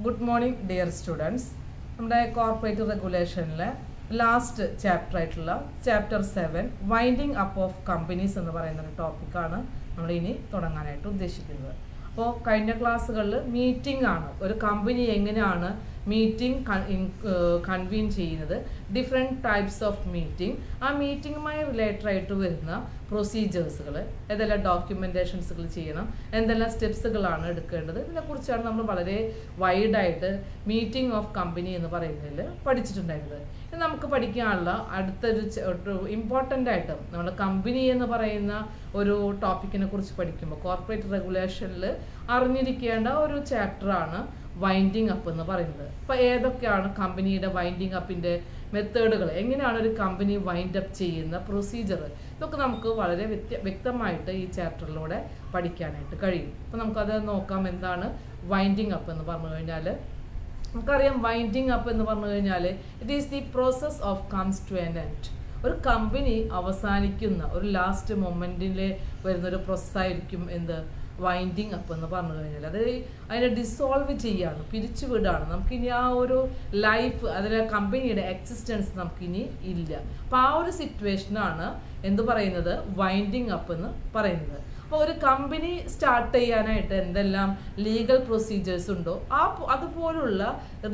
Good morning, dear students. നമ്മുടെ corporate റെഗുലേഷനിലെ last chapter ആയിട്ടുള്ള chapter 7 winding up of companies എന്ന് പറയുന്ന ഒരു ടോപ്പിക്കാണ് നമ്മൾ ഇനി തുടങ്ങാനായിട്ട് ഉദ്ദേശിക്കുന്നത്. അപ്പോൾ കഴിഞ്ഞ ക്ലാസ്സുകളിൽ മീറ്റിംഗ് ആണ്, ഒരു കമ്പനി എങ്ങനെയാണ് മീറ്റിംഗ് കൺവീൻ ചെയ്യുന്നത്, ഡിഫറെൻറ്റ് ടൈപ്സ് ഓഫ് മീറ്റിംഗ്, ആ മീറ്റിങ്ങുമായി റിലേറ്റഡ് ആയിട്ട് വരുന്ന പ്രൊസീജിയേഴ്സുകൾ, ഏതെല്ലാം ഡോക്യുമെൻറ്റേഷൻസുകൾ ചെയ്യണം, എന്തെല്ലാം സ്റ്റെപ്സുകളാണ് എടുക്കേണ്ടത്, ഇതിനെക്കുറിച്ചാണ് നമ്മൾ വളരെ വൈഡായിട്ട് മീറ്റിംഗ് ഓഫ് കമ്പനി എന്ന് പറയുന്നതിൽ പഠിച്ചിട്ടുണ്ടായിരുന്നത്. ഇത് നമുക്ക് പഠിക്കാനുള്ള അടുത്തൊരു ഇമ്പോർട്ടൻ്റ് ആയിട്ട് നമ്മുടെ കമ്പനി എന്ന് പറയുന്ന ഒരു ടോപ്പിക്കിനെ കുറിച്ച് പഠിക്കുമ്പോൾ കോർപ്പറേറ്റ് റെഗുലേഷനിൽ അറിഞ്ഞിരിക്കേണ്ട ഒരു ചാപ്റ്ററാണ് വൈൻഡിങ് അപ്പ് എന്ന് പറയുന്നത്. അപ്പോൾ ഏതൊക്കെയാണ് കമ്പനിയുടെ വൈൻഡിങ് അപ്പിൻ്റെ മെത്തേഡുകൾ, എങ്ങനെയാണ് ഒരു കമ്പനി വൈൻഡ് അപ്പ് ചെയ്യുന്ന പ്രൊസീജിയർ, ഇതൊക്കെ നമുക്ക് വളരെ വ്യക്തമായിട്ട് ഈ ചാപ്റ്ററിലൂടെ പഠിക്കാനായിട്ട് കഴിയും. അപ്പോൾ നമുക്കത് നോക്കാം. എന്താണ് വൈൻഡിങ് അപ്പ് എന്ന് പറഞ്ഞു കഴിഞ്ഞാൽ? നമുക്കറിയാം, വൈൻഡിങ് അപ്പ് എന്ന് പറഞ്ഞു കഴിഞ്ഞാൽ it is the process of comes to an end. ഒരു കമ്പനി അവസാനിക്കുന്ന ഒരു ലാസ്റ്റ് മൊമെൻറ്റിൽ വരുന്നൊരു പ്രോസസ്സായിരിക്കും എന്ത് വൈൻഡിങ് അപ്പ് എന്ന് പറഞ്ഞു കഴിഞ്ഞാൽ. അത് അതിനെ ഡിസോൾവ് ചെയ്യാണ്, പിരിച്ചുവിടാണ്. നമുക്കിനി ആ ഒരു ലൈഫ്, അതിലെ കമ്പനിയുടെ എക്സിസ്റ്റൻസ് നമുക്കിനി ഇല്ല. അപ്പോൾ ആ ഒരു സിറ്റുവേഷനാണ് എന്ത് പറയുന്നത്, വൈൻഡിങ് അപ്പ് എന്ന് പറയുന്നത്. അപ്പോൾ ഒരു കമ്പനി സ്റ്റാർട്ട് ചെയ്യാനായിട്ട് എന്തെല്ലാം ലീഗൽ പ്രൊസീജിയേഴ്സ് ഉണ്ടോ അതുപോലുള്ള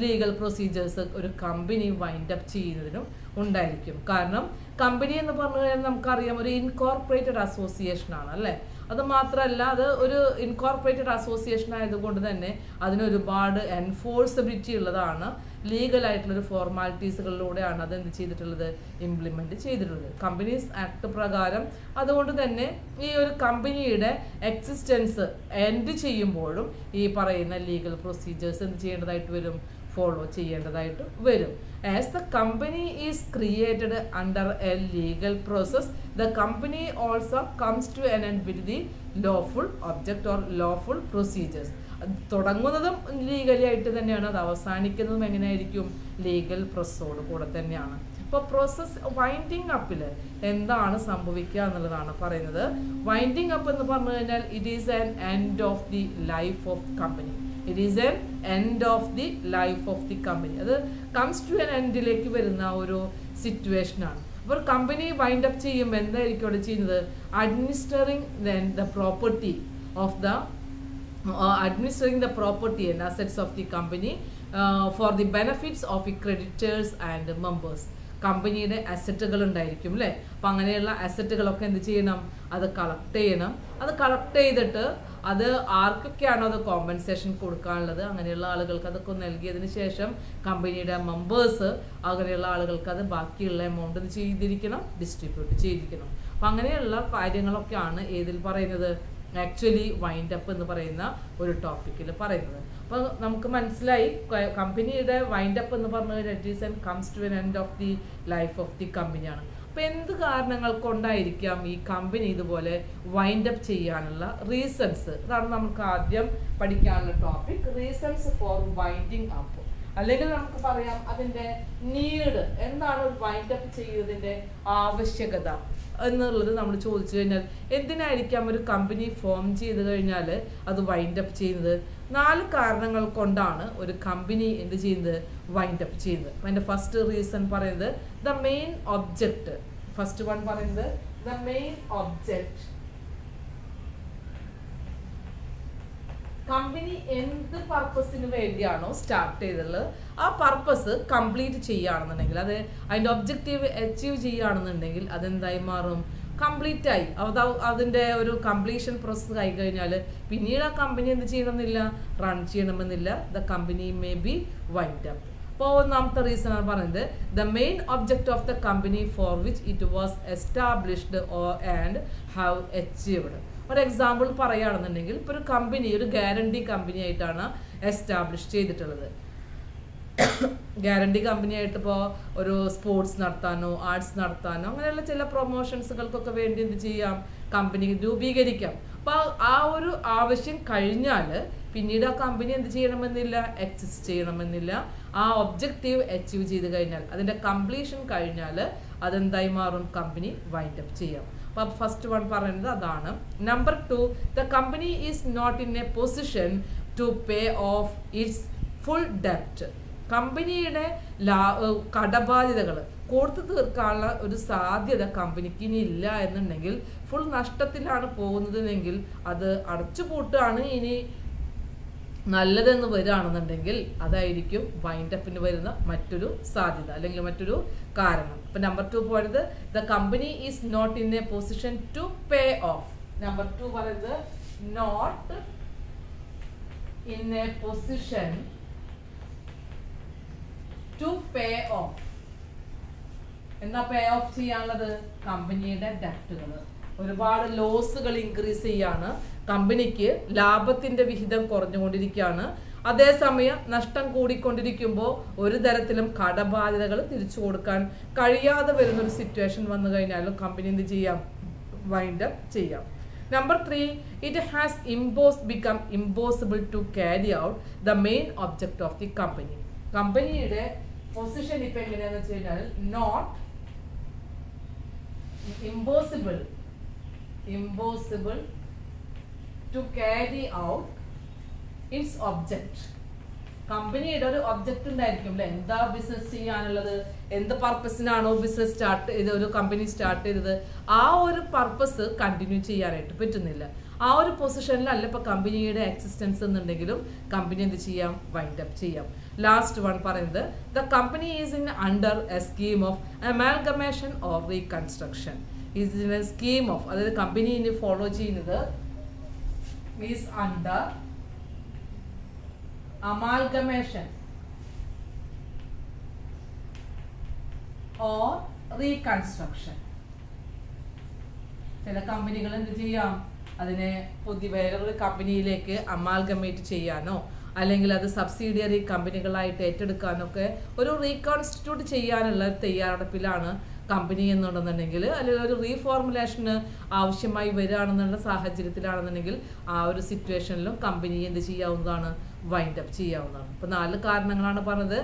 ലീഗൽ പ്രൊസീജിയേഴ്സ് ഒരു കമ്പനി വൈൻഡ് അപ്പ് ചെയ്യുന്നതിനും ഉണ്ടായിരിക്കും. കാരണം കമ്പനി എന്ന് പറഞ്ഞു കഴിഞ്ഞാൽ നമുക്കറിയാം ഒരു ഇൻകോർപ്പറേറ്റഡ് അസോസിയേഷൻ ആണ്, അല്ലേ? അത് മാത്രമല്ല, അത് ഒരു ഇൻകോർപ്പറേറ്റഡ് അസോസിയേഷൻ ആയതുകൊണ്ട് തന്നെ അതിനൊരുപാട് എൻഫോഴ്സബിലിറ്റി ഉള്ളതാണ്. ലീഗലായിട്ടുള്ളൊരു ഫോർമാലിറ്റീസുകളിലൂടെയാണ് അത് എന്ത് ചെയ്തിട്ടുള്ളത്, ഇംപ്ലിമെൻറ്റ് ചെയ്തിട്ടുള്ളത് കമ്പനീസ് ആക്ട് പ്രകാരം. അതുകൊണ്ട് തന്നെ ഈ ഒരു കമ്പനിയുടെ എക്സിസ്റ്റൻസ് എൻഡ് ചെയ്യുമ്പോഴും ഈ പറയുന്ന ലീഗൽ പ്രൊസീജിയേഴ്സ് എന്ത് ചെയ്യേണ്ടതായിട്ട് വരും, ഫോളോ ചെയ്യേണ്ടതായിട്ട് വരും. As the company is created under a legal process, the company also comes to an end with the lawful object or lawful procedures. തുടങ്ങുന്നതും ലീഗലി ആയിട്ട് തന്നെയാണ്, അത് അവസാനിക്കുന്നതും എങ്ങനെയായിരിക്കും, ലീഗൽ പ്രോസസ്സോട് കൂടെ തന്നെയാണ്. ഇപ്പോൾ പ്രോസസ് വൈൻഡിങ് അപ്പിൽ എന്താണ് സംഭവിക്കുക എന്നുള്ളതാണ് പറയുന്നത്. വൈൻഡിങ് അപ്പ് എന്ന് പറഞ്ഞു കഴിഞ്ഞാൽ it is an end of the life of company. It is N end of the life of the company. അത് കംസ് ടു എൻ എൻഡിലേക്ക് വരുന്ന ഒരു സിറ്റുവേഷനാണ്. അപ്പോൾ കമ്പനി വൈൻഡ് അപ്പ് ചെയ്യുമ്പോൾ എന്തായിരിക്കും അവിടെ ചെയ്യുന്നത്, administering the property of the administering the property and assets of the company for the benefits of the creditors and members. കമ്പനിയുടെ അസറ്റുകൾ ഉണ്ടായിരിക്കും, അല്ലേ? അപ്പം അങ്ങനെയുള്ള അസറ്റുകളൊക്കെ എന്ത് ചെയ്യണം, അത് കളക്ട് ചെയ്യണം. അത് കളക്ട് ചെയ്തിട്ട് അത് ആർക്കൊക്കെയാണോ അത് കോമ്പൻസേഷൻ കൊടുക്കാനുള്ളത് അങ്ങനെയുള്ള ആളുകൾക്ക് അതൊക്കെ നൽകിയതിന് ശേഷം കമ്പനിയുടെ മെമ്പേഴ്സ് അങ്ങനെയുള്ള ആളുകൾക്ക് അത് ബാക്കിയുള്ള എമൗണ്ട് ചെയ്തിരിക്കണം, ഡിസ്ട്രിബ്യൂട്ട് ചെയ്തിരിക്കണം. അപ്പം അങ്ങനെയുള്ള കാര്യങ്ങളൊക്കെയാണ് ഏതിൽ പറയുന്നത്, ആക്ച്വലി വൈൻഡ് അപ്പ് എന്ന് പറയുന്ന ഒരു ടോപ്പിക്കിൽ പറയുന്നത്. അപ്പോൾ നമുക്ക് മനസ്സിലായി കമ്പനിയുടെ വൈൻഡ് അപ്പ് എന്ന് പറഞ്ഞു കഴിഞ്ഞാൽ it is and comes to an end of the life of the കമ്പനിയാണ്. അപ്പോൾ എന്ത് കാരണങ്ങൾ കൊണ്ടായിരിക്കാം ഈ കമ്പനി ഇതുപോലെ വൈൻഡ് അപ്പ് ചെയ്യാനുള്ള റീസൺസ്, അതാണ് നമുക്ക് ആദ്യം പഠിക്കാനുള്ള topic, reasons for winding up. അല്ലെങ്കിൽ നമുക്ക് പറയാം അതിൻ്റെ നീഡ്, എന്താണ് ഒരു വൈൻഡ് അപ്പ് ചെയ്യുന്നതിൻ്റെ ആവശ്യകത എന്നുള്ളത് നമ്മൾ ചോദിച്ചു കഴിഞ്ഞാൽ എന്തിനായിരിക്കാം ഒരു കമ്പനി ഫോം ചെയ്ത് കഴിഞ്ഞാൽ അത് വൈൻഡ് അപ്പ് ചെയ്യുന്നത്? 4 കാരണങ്ങൾ കൊണ്ടാണ് ഒരു കമ്പനി എന്ത് ചെയ്യുന്നത്, വൈൻഡ് അപ്പ് ചെയ്യുന്നത്. അതിൻ്റെ ഫസ്റ്റ് റീസൺ പറയുന്നത് the main object. First one പറയുന്നത് ദ മെയിൻ ഒബ്ജക്റ്റ്. കമ്പനി എന്ത് പർപ്പസിന് വേണ്ടിയാണോ സ്റ്റാർട്ട് ചെയ്തിട്ടുള്ളത് ആ പർപ്പസ് കംപ്ലീറ്റ് ചെയ്യുകയാണെന്നുണ്ടെങ്കിൽ, അത് അതിൻ്റെ ഒബ്ജക്റ്റീവ് അച്ചീവ് ചെയ്യുകയാണെന്നുണ്ടെങ്കിൽ അതെന്തായി മാറും, കംപ്ലീറ്റ് ആയി. അതിൻ്റെ ഒരു കംപ്ലീഷൻ പ്രോസസ്സ് ആയി കഴിഞ്ഞാൽ പിന്നീട് ആ കമ്പനി എന്ത് ചെയ്യണമെന്നില്ല, റൺ ചെയ്യണമെന്നില്ല. The company may be wind up. അപ്പോൾ ഒന്നാമത്തെ റീസൺ ആണ് പറയുന്നത് the main object of the company for which it was established and have achieved. ഒരു എക്സാമ്പിൾ പറയുകയാണെന്നുണ്ടെങ്കിൽ ഇപ്പോൾ ഒരു കമ്പനി ഒരു ഗ്യാരണ്ടി കമ്പനി ആയിട്ടാണ് എസ്റ്റാബ്ലിഷ് ചെയ്തിട്ടുള്ളത്. ഗ്യാരണ്ടി കമ്പനി ആയിട്ട് ഇപ്പോൾ ഒരു സ്പോർട്സ് നടത്താനോ ആർട്സ് നടത്താനോ അങ്ങനെയുള്ള ചില പ്രൊമോഷൻസുകൾക്കൊക്കെ വേണ്ടി എന്ത് ചെയ്യാം, കമ്പനി രൂപീകരിക്കാം. അപ്പോൾ ആ ഒരു ആവശ്യം കഴിഞ്ഞാൽ പിന്നീട് ആ കമ്പനി എന്ത് ചെയ്യണമെന്നില്ല, എക്സിസ്റ്റ് ചെയ്യണമെന്നില്ല. ആ ഒബ്ജക്റ്റീവ് അച്ചീവ് ചെയ്ത് കഴിഞ്ഞാൽ, അതിൻ്റെ കംപ്ലീഷൻ കഴിഞ്ഞാൽ അതെന്തായി മാറും, കമ്പനി വൈൻഡ് അപ്പ് ചെയ്യാം. അപ്പോൾ ഫസ്റ്റ് വൺ പറയുന്നത് അതാണ്. Number 2, the company is not in a position to pay off its full ഡെപ്റ്റ്, കമ്പനിയുടെ കടബാധ്യതകൾ കൊടുത്തു തീർക്കാനുള്ള ഒരു സാധ്യത കമ്പനിക്ക് ഇനി ഇല്ല എന്നുണ്ടെങ്കിൽ, ഫുൾ നഷ്ടത്തിലാണ് പോകുന്നതെങ്കിൽ അത് അടച്ചുപൂട്ടാണ് ഇനി നല്ലതെന്ന് വരികയാണെന്നുണ്ടെങ്കിൽ അതായിരിക്കും വൈൻഡപ്പിന് വരുന്ന മറ്റൊരു സാധ്യത അല്ലെങ്കിൽ മറ്റൊരു കാരണം. അപ്പൊ നമ്പർ 2 പറയുന്നത് the company is not in a position to pay off. Number 2 പറയുന്നത് not in a position to pay off. എന്താ പേ ഓഫ് ചെയ്യാനുള്ളത്? കമ്പനിയുടെ ഡെപ്റ്റുകൾ. ഒരുപാട് ലോസുകൾ ഇൻക്രീസ് ചെയ്യാണ്, കമ്പനിക്ക് ലാഭത്തിന്റെ വിഹിതം കുറഞ്ഞുകൊണ്ടിരിക്കുകയാണ്. അതേസമയം നഷ്ടം കൂടിക്കൊണ്ടിരിക്കുമ്പോൾ ഒരു തരത്തിലും കടബാധ്യതകൾ തിരിച്ചു കൊടുക്കാൻ കഴിയാതെ വരുന്നൊരു സിറ്റുവേഷൻ വന്നു കഴിഞ്ഞാലും കമ്പനി എന്ത് ചെയ്യാം? വൈൻഡ് അപ്പ് ചെയ്യാം. Number 3, it has become impossible to carry out the main object of the company. കമ്പനിയുടെ പൊസിഷൻ ഇപ്പൊ എങ്ങനെയാന്ന് വെച്ച് കഴിഞ്ഞാൽ not impossible to carry out its object. കമ്പനിയുടെ ഒരു ഒബ്ജക്റ്റ് ഉണ്ടായിരിക്കും അല്ലെ, എന്താ ബിസിനസ് ചെയ്യാനുള്ളത്, എന്ത് പർപ്പസിനാണോ ബിസിനസ് സ്റ്റാർട്ട് ചെയ്ത് ഒരു കമ്പനി സ്റ്റാർട്ട് ചെയ്തത്, ആ ഒരു പർപ്പസ് കണ്ടിന്യൂ ചെയ്യാനായിട്ട് പറ്റുന്നില്ല. ആ ഒരു പൊസിഷനിലല്ല ഇപ്പൊ കമ്പനിയുടെ എക്സിസ്റ്റൻസ് എന്നുണ്ടെങ്കിലും കമ്പനി എന്ത് ചെയ്യാം? വൈൻഡ് അപ്പ് ചെയ്യാം. ലാസ്റ്റ് വൺ പറയുന്നത് the company is in under A scheme of amalgamation or reconstruction. Is in A scheme of, അതായത് കമ്പനി ഇനി ഫോളോ ചെയ്യുന്നത് is under amalgamation or reconstruction. ചില കമ്പനികൾ എന്ത് ചെയ്യാം? അതിനെ വേറൊരു കമ്പനിയിലേക്ക് അമാൽഗമേറ്റ് ചെയ്യാനോ അല്ലെങ്കിൽ അത് സബ്സിഡിയറി കമ്പനികളായിട്ട് ഏറ്റെടുക്കാനൊക്കെ ഒരു റീകൺസ്റ്റിറ്റ്യൂട്ട് ചെയ്യാനുള്ള തയ്യാറെടുപ്പിലാണ് കമ്പനി എന്നുണ്ടെന്നുണ്ടെങ്കിൽ, അല്ലെങ്കിൽ ഒരു റീഫോർമുലേഷന് ആവശ്യമായി വരികയാണെന്നുള്ള സാഹചര്യത്തിലാണെന്നുണ്ടെങ്കിൽ ആ ഒരു സിറ്റുവേഷനിലും കമ്പനി എന്ത് ചെയ്യാവുന്നതാണ്? വൈൻഡ് അപ്പ് ചെയ്യാവുന്നതാണ്. ഇപ്പൊ 4 കാരണങ്ങളാണ് പറഞ്ഞത്.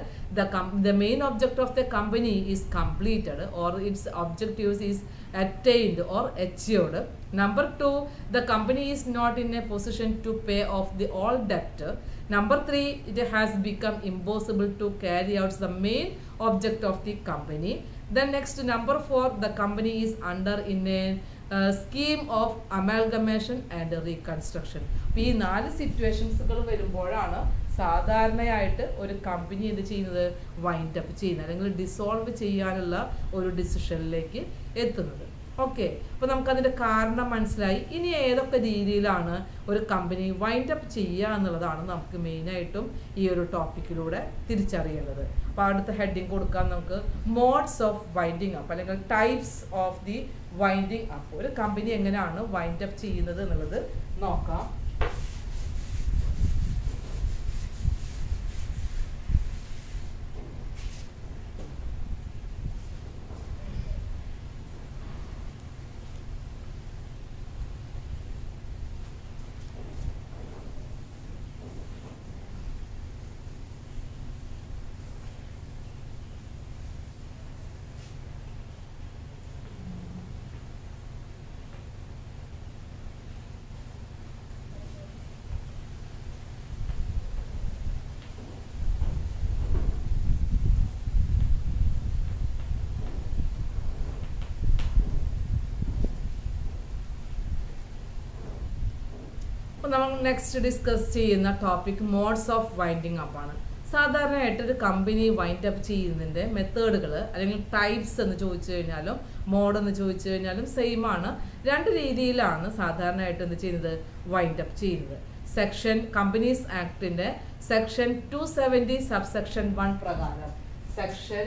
The main object of the company is completed or it's objectives is attained or achieved. Number 2, the company is not in a position to pay off the all debt. Number 3, it has become impossible to carry out the main object of the company. Then next, number 4, the company is under in a scheme of amalgamation and reconstruction. ഈ 4 സിറ്റുവേഷൻസുകൾ വരുമ്പോഴാണ് സാധാരണയായിട്ട് ഒരു company എന്ത് ചെയ്യുന്നത്? Wind up ചെയ്യുന്നത് അല്ലെങ്കിൽ dissolve ചെയ്യാനുള്ള ഒരു ഡിസിഷനിലേക്ക് എത്തുന്നത്. ഓക്കെ, അപ്പോൾ നമുക്കതിൻ്റെ കാരണം മനസ്സിലായി. ഇനി ഏതൊക്കെ രീതിയിലാണ് ഒരു കമ്പനി വൈൻഡ് അപ്പ് ചെയ്യുക എന്നുള്ളതാണ് നമുക്ക് മെയിനായിട്ടും ഈ ഒരു ടോപ്പിക്കിലൂടെ തിരിച്ചറിയേണ്ടത്. അപ്പോൾ അടുത്ത ഹെഡിങ് കൊടുക്കാൻ നമുക്ക് മോഡ്സ് ഓഫ് വൈൻഡിങ് അപ്പ് അല്ലെങ്കിൽ types of the winding up. ഒരു കമ്പനി എങ്ങനെയാണ് വൈൻഡ് അപ്പ് ചെയ്യുന്നത് എന്നുള്ളത് നോക്കാം. നമ്മൾ നെക്സ്റ്റ് ഡിസ്കസ് ചെയ്യുന്ന topic modes of winding up ആണ്. സാധാരണയായിട്ട് ഒരു കമ്പനി വൈൻഡ് അപ്പ് ചെയ്യുന്നതിൻ്റെ മെത്തേഡുകൾ അല്ലെങ്കിൽ ടൈപ്സ് എന്ന് ചോദിച്ചു കഴിഞ്ഞാലും മോഡ് എന്ന് ചോദിച്ചു കഴിഞ്ഞാലും സെയിം ആണ്. 2 രീതിയിലാണ് സാധാരണയായിട്ട് എന്ത് ചെയ്യുന്നത്? വൈൻഡ് അപ്പ് ചെയ്യുന്നത്. സെക്ഷൻ കമ്പനീസ് ആക്ടിന്റെ സെക്ഷൻ 270 സബ്സെക്ഷൻ 1 പ്രകാരം സെക്ഷൻ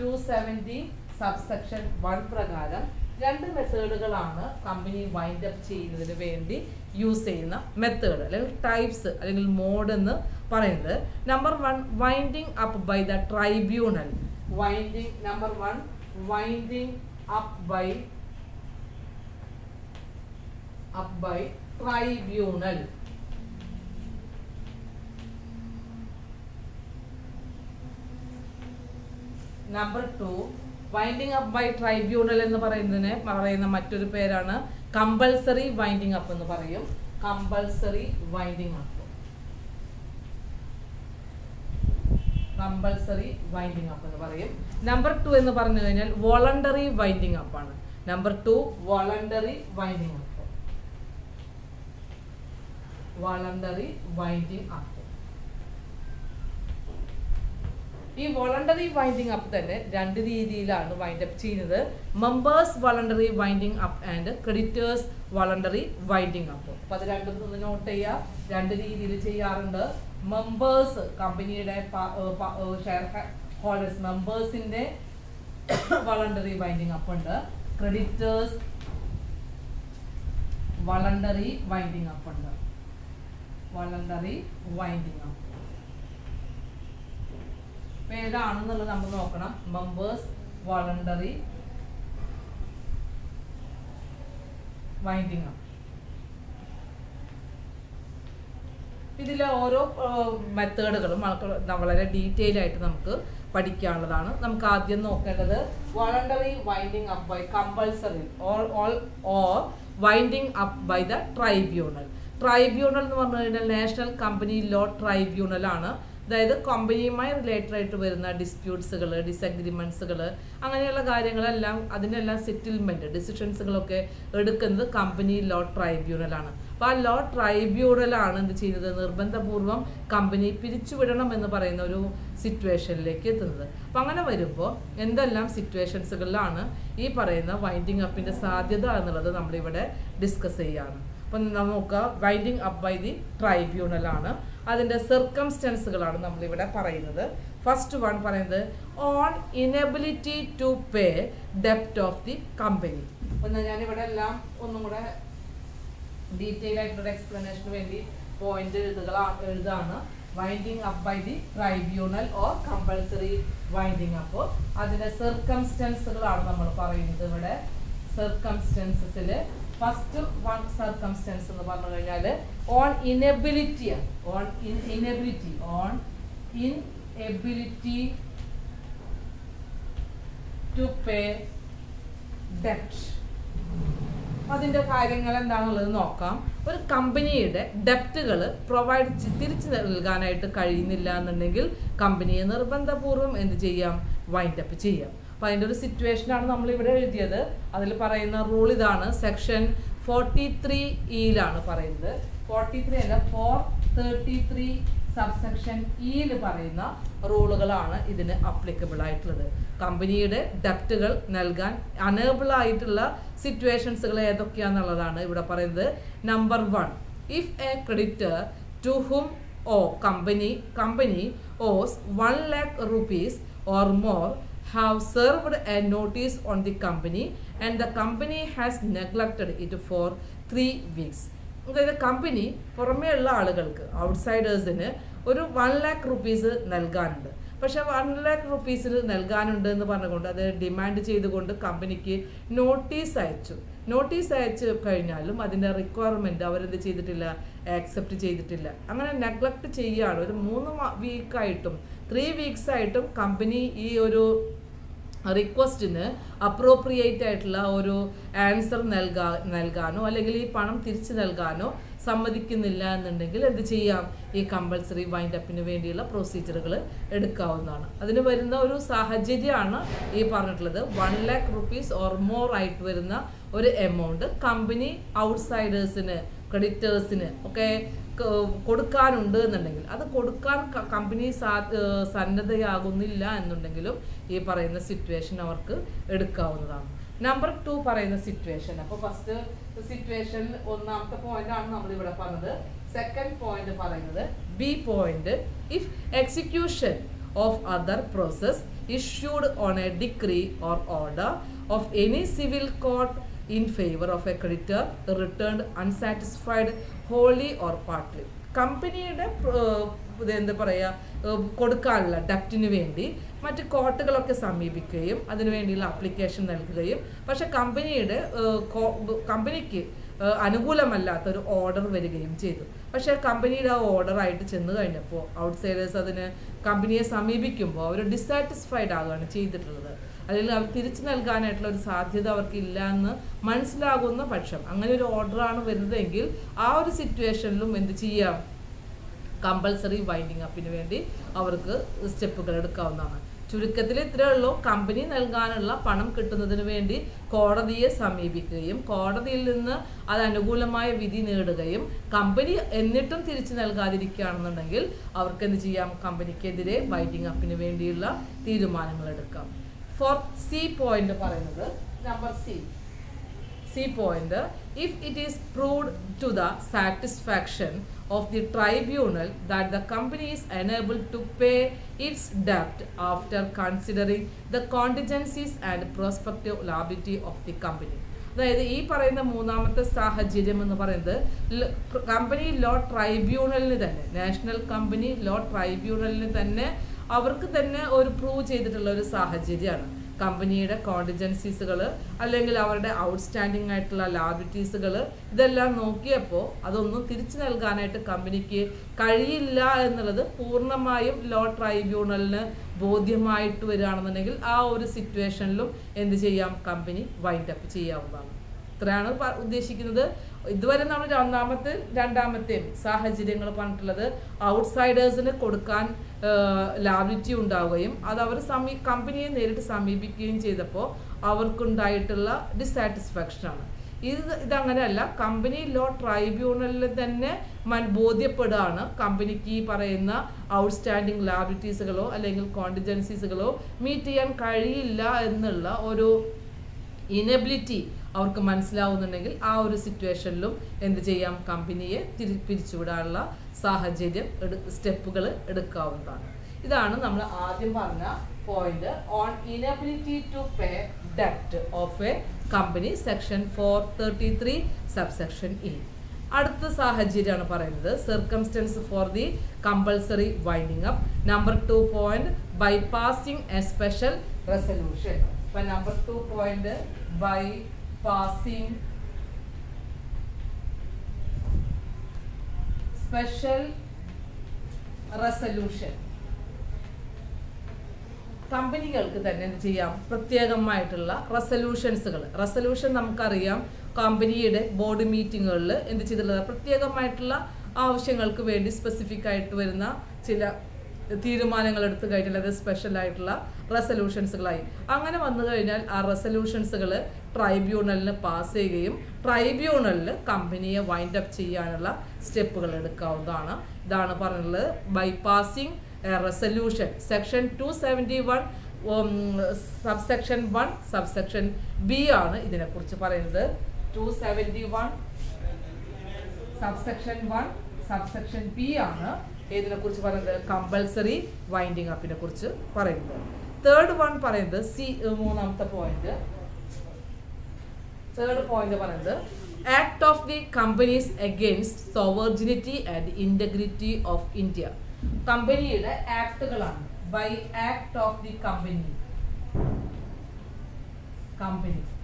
270 സബ്സെക്ഷൻ 1 പ്രകാരം 2 മെത്തേഡുകളാണ് കമ്പനി വൈൻഡ് അപ്പ് ചെയ്യുന്നതിന് വേണ്ടി യൂസ് ചെയ്യുന്ന മെത്തേഡ് അല്ലെങ്കിൽ ടൈപ്സ് അല്ലെങ്കിൽ മോഡ് എന്ന് പറയുന്നത്. Number 1, winding up by the tribunal. Number 1, winding up by tribunal. Number 2, winding up by tribunal എന്ന് പറയുന്ന മറ്റൊരു പേരാണ് കമ്പൽസറി വൈൻഡിങ് അപ്പ് എന്ന് പറയും. Compulsory winding up. Compulsory winding up എന്ന് പറയും. നമ്പർ 2 എന്ന് പറഞ്ഞു കഴിഞ്ഞാൽ വോളണ്ടറി വൈൻഡിങ് അപ്പ് ആണ്. Number 2 voluntary winding up. Voluntary winding up. ഈ വോളണ്ടറി വൈൻഡിങ് അപ്പ് തന്നെ രണ്ട് രീതിയിലാണ് വൈൻഡ് അപ്പ് ചെയ്യുന്നത്. Members voluntary winding up and creditors voluntary winding up. അപ്പൊ അത് രണ്ടും ഒന്ന് നോട്ട് ചെയ്യുക. രണ്ട് രീതിയിൽ ചെയ്യാറുണ്ട്. മെമ്പേഴ്സ് കമ്പനിയുടെ ഷെയർ ഹോൾഡേഴ്സ് മെമ്പേഴ്സിന്റെ വോളണ്ടറി വൈൻഡിങ് അപ്പ് ഉണ്ട്. ക്രെഡിറ്റേഴ്സ് വോളണ്ടറി വൈൻഡിങ് അപ്പ് ഉണ്ട്. വോളണ്ടറി വൈൻഡിങ് അപ്പ് ഏതാണെന്നുള്ളത് നമ്മൾ നോക്കണം. Members voluntary winding up. ഇതിലെ ഓരോ മെത്തേഡുകളും വളരെ ഡീറ്റെയിൽ ആയിട്ട് നമുക്ക് പഠിക്കാനുള്ളതാണ്. നമുക്ക് ആദ്യം നോക്കേണ്ടത് voluntary winding up by compulsory or winding up by the tribunal. Tribunal എന്ന് പറഞ്ഞു കഴിഞ്ഞാൽ നാഷണൽ കമ്പനി ലോ ട്രൈബ്യൂണൽ ആണ്. അതായത് കമ്പനിയുമായി റിലേറ്റഡ് ആയിട്ട് വരുന്ന ഡിസ്പ്യൂട്ട്സുകൾ, ഡിസഗ്രിമെന്റ്സുകൾ, അങ്ങനെയുള്ള കാര്യങ്ങളെല്ലാം അതിനെല്ലാം സെറ്റിൽമെന്റ് ഡിസിഷൻസുകളൊക്കെ എടുക്കുന്നത് കമ്പനി ലോ ട്രൈബ്യൂണലാണ്. അപ്പോൾ ആ ലോ ട്രൈബ്യൂണലാണ് എന്ത് ചെയ്യുന്നത്, നിർബന്ധപൂർവം കമ്പനി പിരിച്ചുവിടണം എന്ന് പറയുന്ന ഒരു സിറ്റുവേഷനിലേക്ക് എത്തുന്നത്. അപ്പം അങ്ങനെ വരുമ്പോൾ എന്തെല്ലാം സിറ്റുവേഷൻസുകളിലാണ് ഈ പറയുന്ന വൈൻഡിങ് അപ്പിന്റെ സാധ്യത എന്നുള്ളത് നമ്മളിവിടെ ഡിസ്കസ് ചെയ്യാണ്. അപ്പം നമുക്ക് winding up by the tribunal ആണ്. അതിൻ്റെ സർക്കംസ്റ്റൻസുകളാണ് നമ്മളിവിടെ പറയുന്നത്. ഫസ്റ്റ് വൺ പറയുന്നത് ഓൺ ഇനബിലിറ്റി ടു പേ ഡെപ്റ്റ് ഓഫ് ദി കമ്പനി. എന്നാൽ ഞാനിവിടെ എല്ലാം ഒന്നും കൂടെ ഡീറ്റെയിൽ ആയിട്ടുള്ള എക്സ്പ്ലനേഷന് വേണ്ടി പോയിന്റ് എഴുതാണ്. Winding up by the tribunal or compulsory winding up. അതിൻ്റെ സർക്കംസ്റ്റൻസുകളാണ് നമ്മൾ പറയുന്നത് ഇവിടെ. സർക്കംസ്റ്റൻസസിൽ ഫസ്റ്റ് വൺ സർക്കംസ്റ്റൻസ് എന്ന് പറഞ്ഞു കഴിഞ്ഞാൽ ഓൺ ഇനബിലിറ്റി ടു പേ ഡെപ്റ്റ്. അതിന്റെ കാര്യങ്ങൾ എന്താണുള്ളത് നോക്കാം. ഒരു കമ്പനിയുടെ ഡെപ്റ്റുകൾ തിരിച്ചു നൽകാനായിട്ട് കഴിയുന്നില്ല എന്നുണ്ടെങ്കിൽ കമ്പനിയെ നിർബന്ധപൂർവ്വം എന്ത് ചെയ്യാം, വൈൻഡ് അപ്പ് ചെയ്യാം. അപ്പൊ അതിൻ്റെ ഒരു സിറ്റുവേഷനാണ് നമ്മൾ ഇവിടെ എഴുതിയത്. അതിൽ പറയുന്ന റൂൾ ഇതാണ്. സെക്ഷൻ 43E പറയുന്നത്. 43 അല്ല 433 സബ്സെക്ഷൻ ഇയിൽ പറയുന്ന റൂളുകളാണ് ഇതിന് അപ്ലിക്കബിൾ ആയിട്ടുള്ളത്. കമ്പനിയുടെ ഡെപ്റ്റുകൾ നൽകാൻ അനേബിൾ ആയിട്ടുള്ള സിറ്റുവേഷൻസുകൾ ഏതൊക്കെയാണെന്നുള്ളതാണ് ഇവിടെ പറയുന്നത്. Number 1, if a creditor to whom company owes 1 lakh rupees or more have served a notice on the company and the company has neglected it for 3 weeks. അതായത് കമ്പനി പുറമേയുള്ള ആളുകൾക്ക്, ഔട്ട്സൈഡേഴ്സിന് ഒരു 1 lakh rupees നൽകാനുണ്ട്. പക്ഷെ 1 lakh rupees നൽകാനുണ്ട് എന്ന് പറഞ്ഞുകൊണ്ട് അത് demand ചെയ്തുകൊണ്ട് കമ്പനിക്ക് നോട്ടീസ് അയച്ചു കഴിഞ്ഞാലും അതിൻ്റെ റിക്വയർമെൻറ്റ് അവരെന്ത് ചെയ്തിട്ടില്ല, ആക്സെപ്റ്റ് ചെയ്തിട്ടില്ല. അങ്ങനെ നെഗ്ലക്റ്റ് ചെയ്യുകയാണ്. ഒരു 3 വീക്കായിട്ടും 3 വീക്സ് ആയിട്ടും കമ്പനി ഈ ഒരു റിക്വസ്റ്റിന് അപ്രോപ്രിയേറ്റ് ആയിട്ടുള്ള ഒരു ആൻസർ നൽകാനോ അല്ലെങ്കിൽ ഈ പണം തിരിച്ചു നൽകാനോ സമ്മതിക്കുന്നില്ല എന്നുണ്ടെങ്കിൽ എന്ത് ചെയ്യാം, ഈ കമ്പൽസറി വൈൻഡ് അപ്പിന് വേണ്ടിയുള്ള പ്രൊസീജിയറുകൾ എടുക്കാവുന്നതാണ്. അതിന് വരുന്ന ഒരു സാഹചര്യമാണ് ഈ പറഞ്ഞിട്ടുള്ളത്. 1 lakh rupees ഓർ മോർ ആയിട്ട് വരുന്ന ഒരു എമൗണ്ട് കമ്പനി ഔട്ട്സൈഡേഴ്സിന്, ക്രെഡിറ്റേഴ്സിന് ഒക്കെ കൊടുക്കാനുണ്ട് എന്നുണ്ടെങ്കിൽ അത് കൊടുക്കാൻ കമ്പനി സന്നദ്ധയാകുന്നില്ല എന്നുണ്ടെങ്കിലും ഈ പറയുന്ന സിറ്റുവേഷൻ അവർക്ക് എടുക്കാവുന്നതാണ്. നമ്പർ 2 പറയുന്ന സിറ്റുവേഷൻ. അപ്പോൾ ഫസ്റ്റ് സിറ്റുവേഷൻ ഒന്നാമത്തെ പോയിന്റ് ആണ് നമ്മൾ ഇവിടെ പറഞ്ഞത്. സെക്കൻഡ് പോയിന്റ് പറയുന്നത് B point, if execution of other process issued on a decree or order of any civil court in favor of a creditor returned unsatisfied wholly or partly. കമ്പനിയുടെ എന്താ പറയുക, കൊടുക്കാനുള്ള ഡെപ്റ്റിന് വേണ്ടി മറ്റ് കോർട്ടുകളൊക്കെ സമീപിക്കുകയും അതിനുവേണ്ടിയുള്ള ആപ്ലിക്കേഷൻ നൽകുകയും പക്ഷെ കമ്പനിക്ക് അനുകൂലമല്ലാത്തൊരു ഓർഡർ വരികയും ചെയ്തു. പക്ഷേ കമ്പനിയുടെ ആ ഓർഡറായിട്ട് ചെന്ന് കഴിഞ്ഞപ്പോൾ ഔട്ട്സൈഡേഴ്സ് അതിന് കമ്പനിയെ സമീപിക്കുമ്പോൾ അവർ ഡിസാറ്റിസ്ഫൈഡ് ആവുകയാണ് ചെയ്തിട്ടുള്ളത്. അല്ലെങ്കിൽ അവർ തിരിച്ചു നൽകാനായിട്ടുള്ള ഒരു സാധ്യത അവർക്ക് ഇല്ല എന്ന് മനസ്സിലാകുന്ന പക്ഷം അങ്ങനെ ഒരു ഓർഡറാണ് വരുന്നതെങ്കിൽ ആ ഒരു സിറ്റുവേഷനിലും എന്ത് ചെയ്യാം, കമ്പൽസറി വൈൻഡിങ് അപ്പിന് വേണ്ടി അവർക്ക് സ്റ്റെപ്പുകൾ എടുക്കാവുന്നതാണ്. ചുരുക്കത്തിൽ ഇത്രയേ ഉള്ളൂ. കമ്പനി നൽകാനുള്ള പണം കിട്ടുന്നതിന് വേണ്ടി കോടതിയെ സമീപിക്കുകയും കോടതിയിൽ നിന്ന് അത് അനുകൂലമായ വിധി നേടുകയും കമ്പനി എന്നിട്ടും തിരിച്ചു നൽകാതിരിക്കുകയാണെന്നുണ്ടെങ്കിൽ അവർക്ക് എന്ത് ചെയ്യാം? കമ്പനിക്കെതിരെ വൈൻഡിങ് അപ്പിന് വേണ്ടിയുള്ള തീരുമാനങ്ങൾ എടുക്കാം. ഫോർത്ത് സി പോയിന്റ് പറയുന്നത്, number C point, if it is proved to the satisfaction of the tribunal that the company is unable to pay its debt after considering the contingencies and prospective liability of the company. അതായത് ഈ പറയുന്ന മൂന്നാമത്തെ സാഹചര്യം എന്ന് പറയുന്നത് company law ട്രൈബ്യൂണലിന് തന്നെ, national company law ട്രൈബ്യൂണലിന് തന്നെ അവർക്ക് തന്നെ ഒരു പ്രൂവ് ചെയ്തിട്ടുള്ള ഒരു സാഹചര്യമാണ്. കമ്പനിയുടെ കോണ്ടിജൻസീസുകൾ അല്ലെങ്കിൽ അവരുടെ ഔട്ട്സ്റ്റാൻഡിങ് ആയിട്ടുള്ള ലാബിലിറ്റീസുകൾ ഇതെല്ലാം നോക്കിയപ്പോൾ അതൊന്നും തിരിച്ചു നൽകാനായിട്ട് കമ്പനിക്ക് കഴിയില്ല എന്നുള്ളത് പൂർണ്ണമായും ലോ ട്രൈബ്യൂണലിന് ബോധ്യമായിട്ട് വരികയാണെന്നുണ്ടെങ്കിൽ ആ ഒരു സിറ്റുവേഷനിലും എന്ത് ചെയ്യാം? കമ്പനി വൈൻഡ് അപ്പ് ചെയ്യാവുന്നതാണ്. ഇത്രയാണ് ഉദ്ദേശിക്കുന്നത്. ഇതുവരെ നമ്മൾ രണ്ടാമത്തെയും സാഹചര്യങ്ങൾ പറഞ്ഞിട്ടുള്ളത് ഔട്ട്സൈഡേഴ്സിന് കൊടുക്കാൻ ലാബിലിറ്റി ഉണ്ടാവുകയും അത് അവർ കമ്പനിയെ നേരിട്ട് സമീപിക്കുകയും ചെയ്തപ്പോൾ അവർക്കുണ്ടായിട്ടുള്ള ഡിസാറ്റിസ്ഫാക്ഷനാണ്. ഇതങ്ങനെയല്ല. കമ്പനി ലോ ട്രൈബ്യൂണലിൽ തന്നെ ബോധ്യപ്പെടുകയാണ് കമ്പനിക്ക് ഈ പറയുന്ന ഔട്ട്സ്റ്റാൻഡിങ് ലാബിലിറ്റീസുകളോ അല്ലെങ്കിൽ കോണ്ടിജൻസീസുകളോ മീറ്റ് ചെയ്യാൻ കഴിയില്ല എന്നുള്ള ഒരു ഇനബിലിറ്റി അവർക്ക് മനസ്സിലാവുന്നുണ്ടെങ്കിൽ ആ ഒരു സിറ്റുവേഷനിലും എന്ത് ചെയ്യാം? കമ്പനിയെ പിരിച്ചുവിടാനുള്ള സാഹചര്യം സ്റ്റെപ്പുകൾ എടുക്കാവുന്നതാണ്. ഇതാണ് നമ്മൾ ആദ്യം പറഞ്ഞ point on inability to pay debt of a company, section 433 subsection E. അടുത്ത സാഹചര്യമാണ് പറയുന്നത് circumstance for the compulsory winding up. Number 2 point bypassing a special resolution. ഇപ്പൊ number 2 point bypassing special resolution. കമ്പനികൾക്ക് തന്നെ എന്ത് ചെയ്യാം? പ്രത്യേകമായിട്ടുള്ള റെസൊല്യൂഷൻ നമുക്കറിയാം. കമ്പനിയുടെ ബോർഡ് മീറ്റിങ്ങുകളിൽ എന്ത് ചെയ്തിട്ടുള്ളത്? പ്രത്യേകമായിട്ടുള്ള ആവശ്യങ്ങൾക്ക് വേണ്ടി സ്പെസിഫിക് ആയിട്ട് വരുന്ന ചില തീരുമാനങ്ങൾ എടുത്തു കഴിഞ്ഞാൽ അത് സ്പെഷ്യൽ ആയിട്ടുള്ള റെസൊല്യൂഷൻസുകളായി. അങ്ങനെ വന്നു കഴിഞ്ഞാൽ ആ റെസൊല്യൂഷൻസുകൾ ട്രൈബ്യൂണലിന് പാസ് ചെയ്യുകയും ട്രൈബ്യൂണലിൽ കമ്പനിയെ വൈൻഡ് അപ്പ് ചെയ്യാനുള്ള സ്റ്റെപ്പുകൾ എടുക്കാവുന്നതാണ്. ഇതാണ് പറഞ്ഞുള്ളത് bypassing resolution. Section 271 subsection 1 subsection B ആണ് ഇതിനെക്കുറിച്ച് പറയുന്നത്. 271 സബ്സെക്ഷൻ 1 സബ്സെക്ഷൻ ബി ആണ് ഇതിനെ കുറിച്ച് പറയുന്നത് കമ്പൽസറി വൈൻഡിങ് അപ്പിനെ കുറിച്ച് പറയുന്നത്. തേർഡ് പറയുന്നത് മൂന്നാമത്തെ പോയിന്റ്. തേർഡ് പോയിന്റ് പറയുന്നത് act of the companies against sovereignty and integrity of India. കമ്പനിയുടെ ആക്ടുകളാണ്. ബൈ ആക്ട് ഓഫ് ദി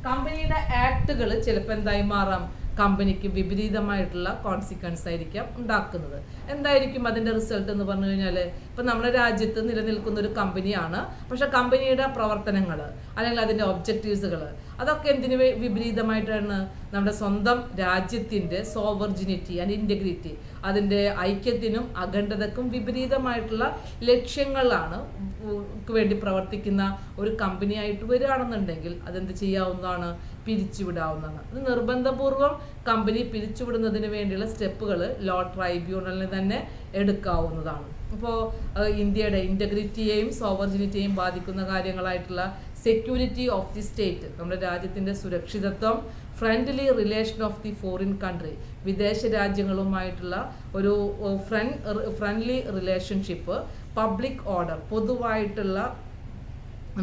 കമ്പനിയുടെ ആക്ടുകൾ ചിലപ്പോൾ എന്തായി മാറാം? കമ്പനിക്ക് വിപരീതമായിട്ടുള്ള കോൺസിക്വൻസ് ആയിരിക്കാം ഉണ്ടാക്കുന്നത്. എന്തായിരിക്കും അതിന്റെ റിസൾട്ട് എന്ന് പറഞ്ഞു കഴിഞ്ഞാൽ, ഇപ്പൊ നമ്മുടെ രാജ്യത്ത് നിലനിൽക്കുന്ന ഒരു കമ്പനിയാണ്, പക്ഷെ കമ്പനിയുടെ പ്രവർത്തനങ്ങൾ അല്ലെങ്കിൽ അതിന്റെ ഒബ്ജക്റ്റീവ്സുകൾ അതൊക്കെ എന്തിനു വിപരീതമായിട്ടാണ്? നമ്മുടെ സ്വന്തം രാജ്യത്തിന്റെ സോവർജിനിറ്റി ആൻഡ് ഇന്റഗ്രിറ്റി, അതിന്റെ ഐക്യത്തിനും അഖണ്ഡതക്കും വിപരീതമായിട്ടുള്ള ലക്ഷ്യങ്ങളാണ് വേണ്ടി പ്രവർത്തിക്കുന്ന ഒരു കമ്പനിയായിട്ട് വരികയാണെന്നുണ്ടെങ്കിൽ അതെന്ത് ചെയ്യാവുന്നതാണ്? പിരിച്ചുവിടാവുന്നതാണ്. അത് നിർബന്ധപൂർവം കമ്പനി പിരിച്ചുവിടുന്നതിന് വേണ്ടിയുള്ള സ്റ്റെപ്പുകൾ ലോ ട്രൈബ്യൂണലിന് തന്നെ എടുക്കാവുന്നതാണ്. ഇപ്പോൾ ഇന്ത്യയുടെ ഇന്റഗ്രിറ്റിയെയും സോവർജിനിറ്റിയെയും ബാധിക്കുന്ന കാര്യങ്ങളായിട്ടുള്ള സെക്യൂരിറ്റി ഓഫ് ദി സ്റ്റേറ്റ്, നമ്മുടെ രാജ്യത്തിന്റെ സുരക്ഷിതത്വം, friendly relation of the foreign country, വിദേശ രാജ്യങ്ങളുമായിട്ടുള്ള ഒരു ഫ്രണ്ട്ലി റിലേഷൻഷിപ്പ്, പബ്ലിക് ഓർഡർ, പൊതുവായിട്ടുള്ള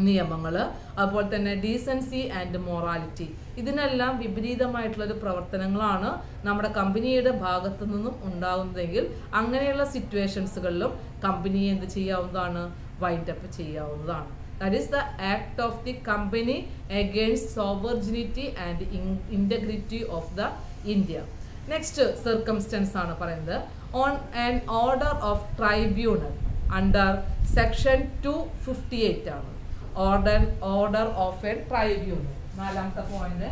നിയമങ്ങൾ, അതുപോലെ തന്നെ ഡീസൻസി ആൻഡ് മൊറാലിറ്റി, ഇതിനെല്ലാം വിപരീതമായിട്ടുള്ളൊരു പ്രവർത്തനങ്ങളാണ് നമ്മുടെ കമ്പനിയുടെ ഭാഗത്തു നിന്നും ഉണ്ടാകുന്നതെങ്കിൽ അങ്ങനെയുള്ള സിറ്റുവേഷൻസുകളിലും കമ്പനിയെ എന്ത് ചെയ്യാവുന്നതാണ്? വൈൻഡ് അപ്പ് ചെയ്യാവുന്നതാണ്. That is the act of the company against sovereignty and integrity of the India. Next circumstance ആണ് പറയുന്നത് on an order of tribunal under section 258 ആണ്. Order of a tribunal. നാലാമത്തെ point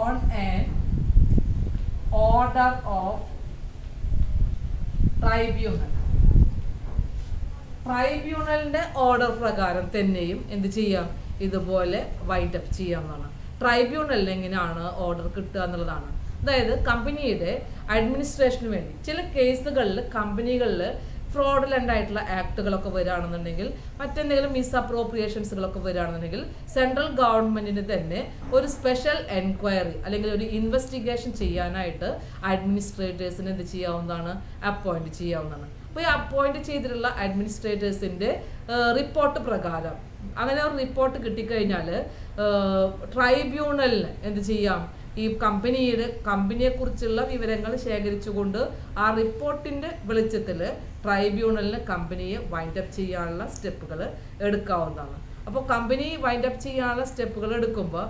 on an order of ട്രൈബ്യൂണലിന്റെ order പ്രകാരം തന്നെയും എന്ത് ചെയ്യാം, ഇതുപോലെ വൈൻഡ് അപ്പ് ചെയ്യാവുന്നതാണ്. ട്രൈബ്യൂണലിന് എങ്ങനെയാണ് ഓർഡർ കിട്ടുക എന്നുള്ളതാണ്. അതായത് കമ്പനിയുടെ അഡ്മിനിസ്ട്രേഷന് വേണ്ടി ചില കേസുകളിൽ കമ്പനികളിൽ ഫ്രോഡുലൻ്റ് ആയിട്ടുള്ള ആക്ടുകളൊക്കെ വരികയാണെന്നുണ്ടെങ്കിൽ, മറ്റെന്തെങ്കിലും മിസ്അപ്രോപ്രിയേഷൻസുകളൊക്കെ വരികയാണെന്നുണ്ടെങ്കിൽ സെൻട്രൽ ഗവൺമെന്റിന് തന്നെ ഒരു സ്പെഷ്യൽ എൻക്വയറി അല്ലെങ്കിൽ ഒരു ഇൻവെസ്റ്റിഗേഷൻ ചെയ്യാനായിട്ട് അഡ്മിനിസ്ട്രേറ്റേഴ്സിന് എന്ത് ചെയ്യാവുന്നതാണ്, അപ്പോയിന്റ് ചെയ്യാവുന്നതാണ്. അപ്പോൾ ഈ അപ്പോയിന്റ് ചെയ്തിട്ടുള്ള അഡ്മിനിസ്ട്രേറ്റേഴ്സിന്റെ റിപ്പോർട്ട് പ്രകാരം അങ്ങനെ ഒരു റിപ്പോർട്ട് കിട്ടിക്കഴിഞ്ഞാൽ ട്രൈബ്യൂണലിന് എന്ത് ചെയ്യാം, ഈ കമ്പനിയെക്കുറിച്ചുള്ള വിവരങ്ങൾ ശേഖരിച്ചുകൊണ്ട് ആ റിപ്പോർട്ടിന്റെ വെളിച്ചത്തിൽ ട്രൈബ്യൂണലിന് കമ്പനിയെ വൈൻഡ് അപ്പ് ചെയ്യാനുള്ള സ്റ്റെപ്പുകൾ എടുക്കാവുന്നതാണ്. അപ്പോൾ കമ്പനി വൈൻഡ് അപ്പ് ചെയ്യാനുള്ള സ്റ്റെപ്പുകൾ എടുക്കുമ്പോൾ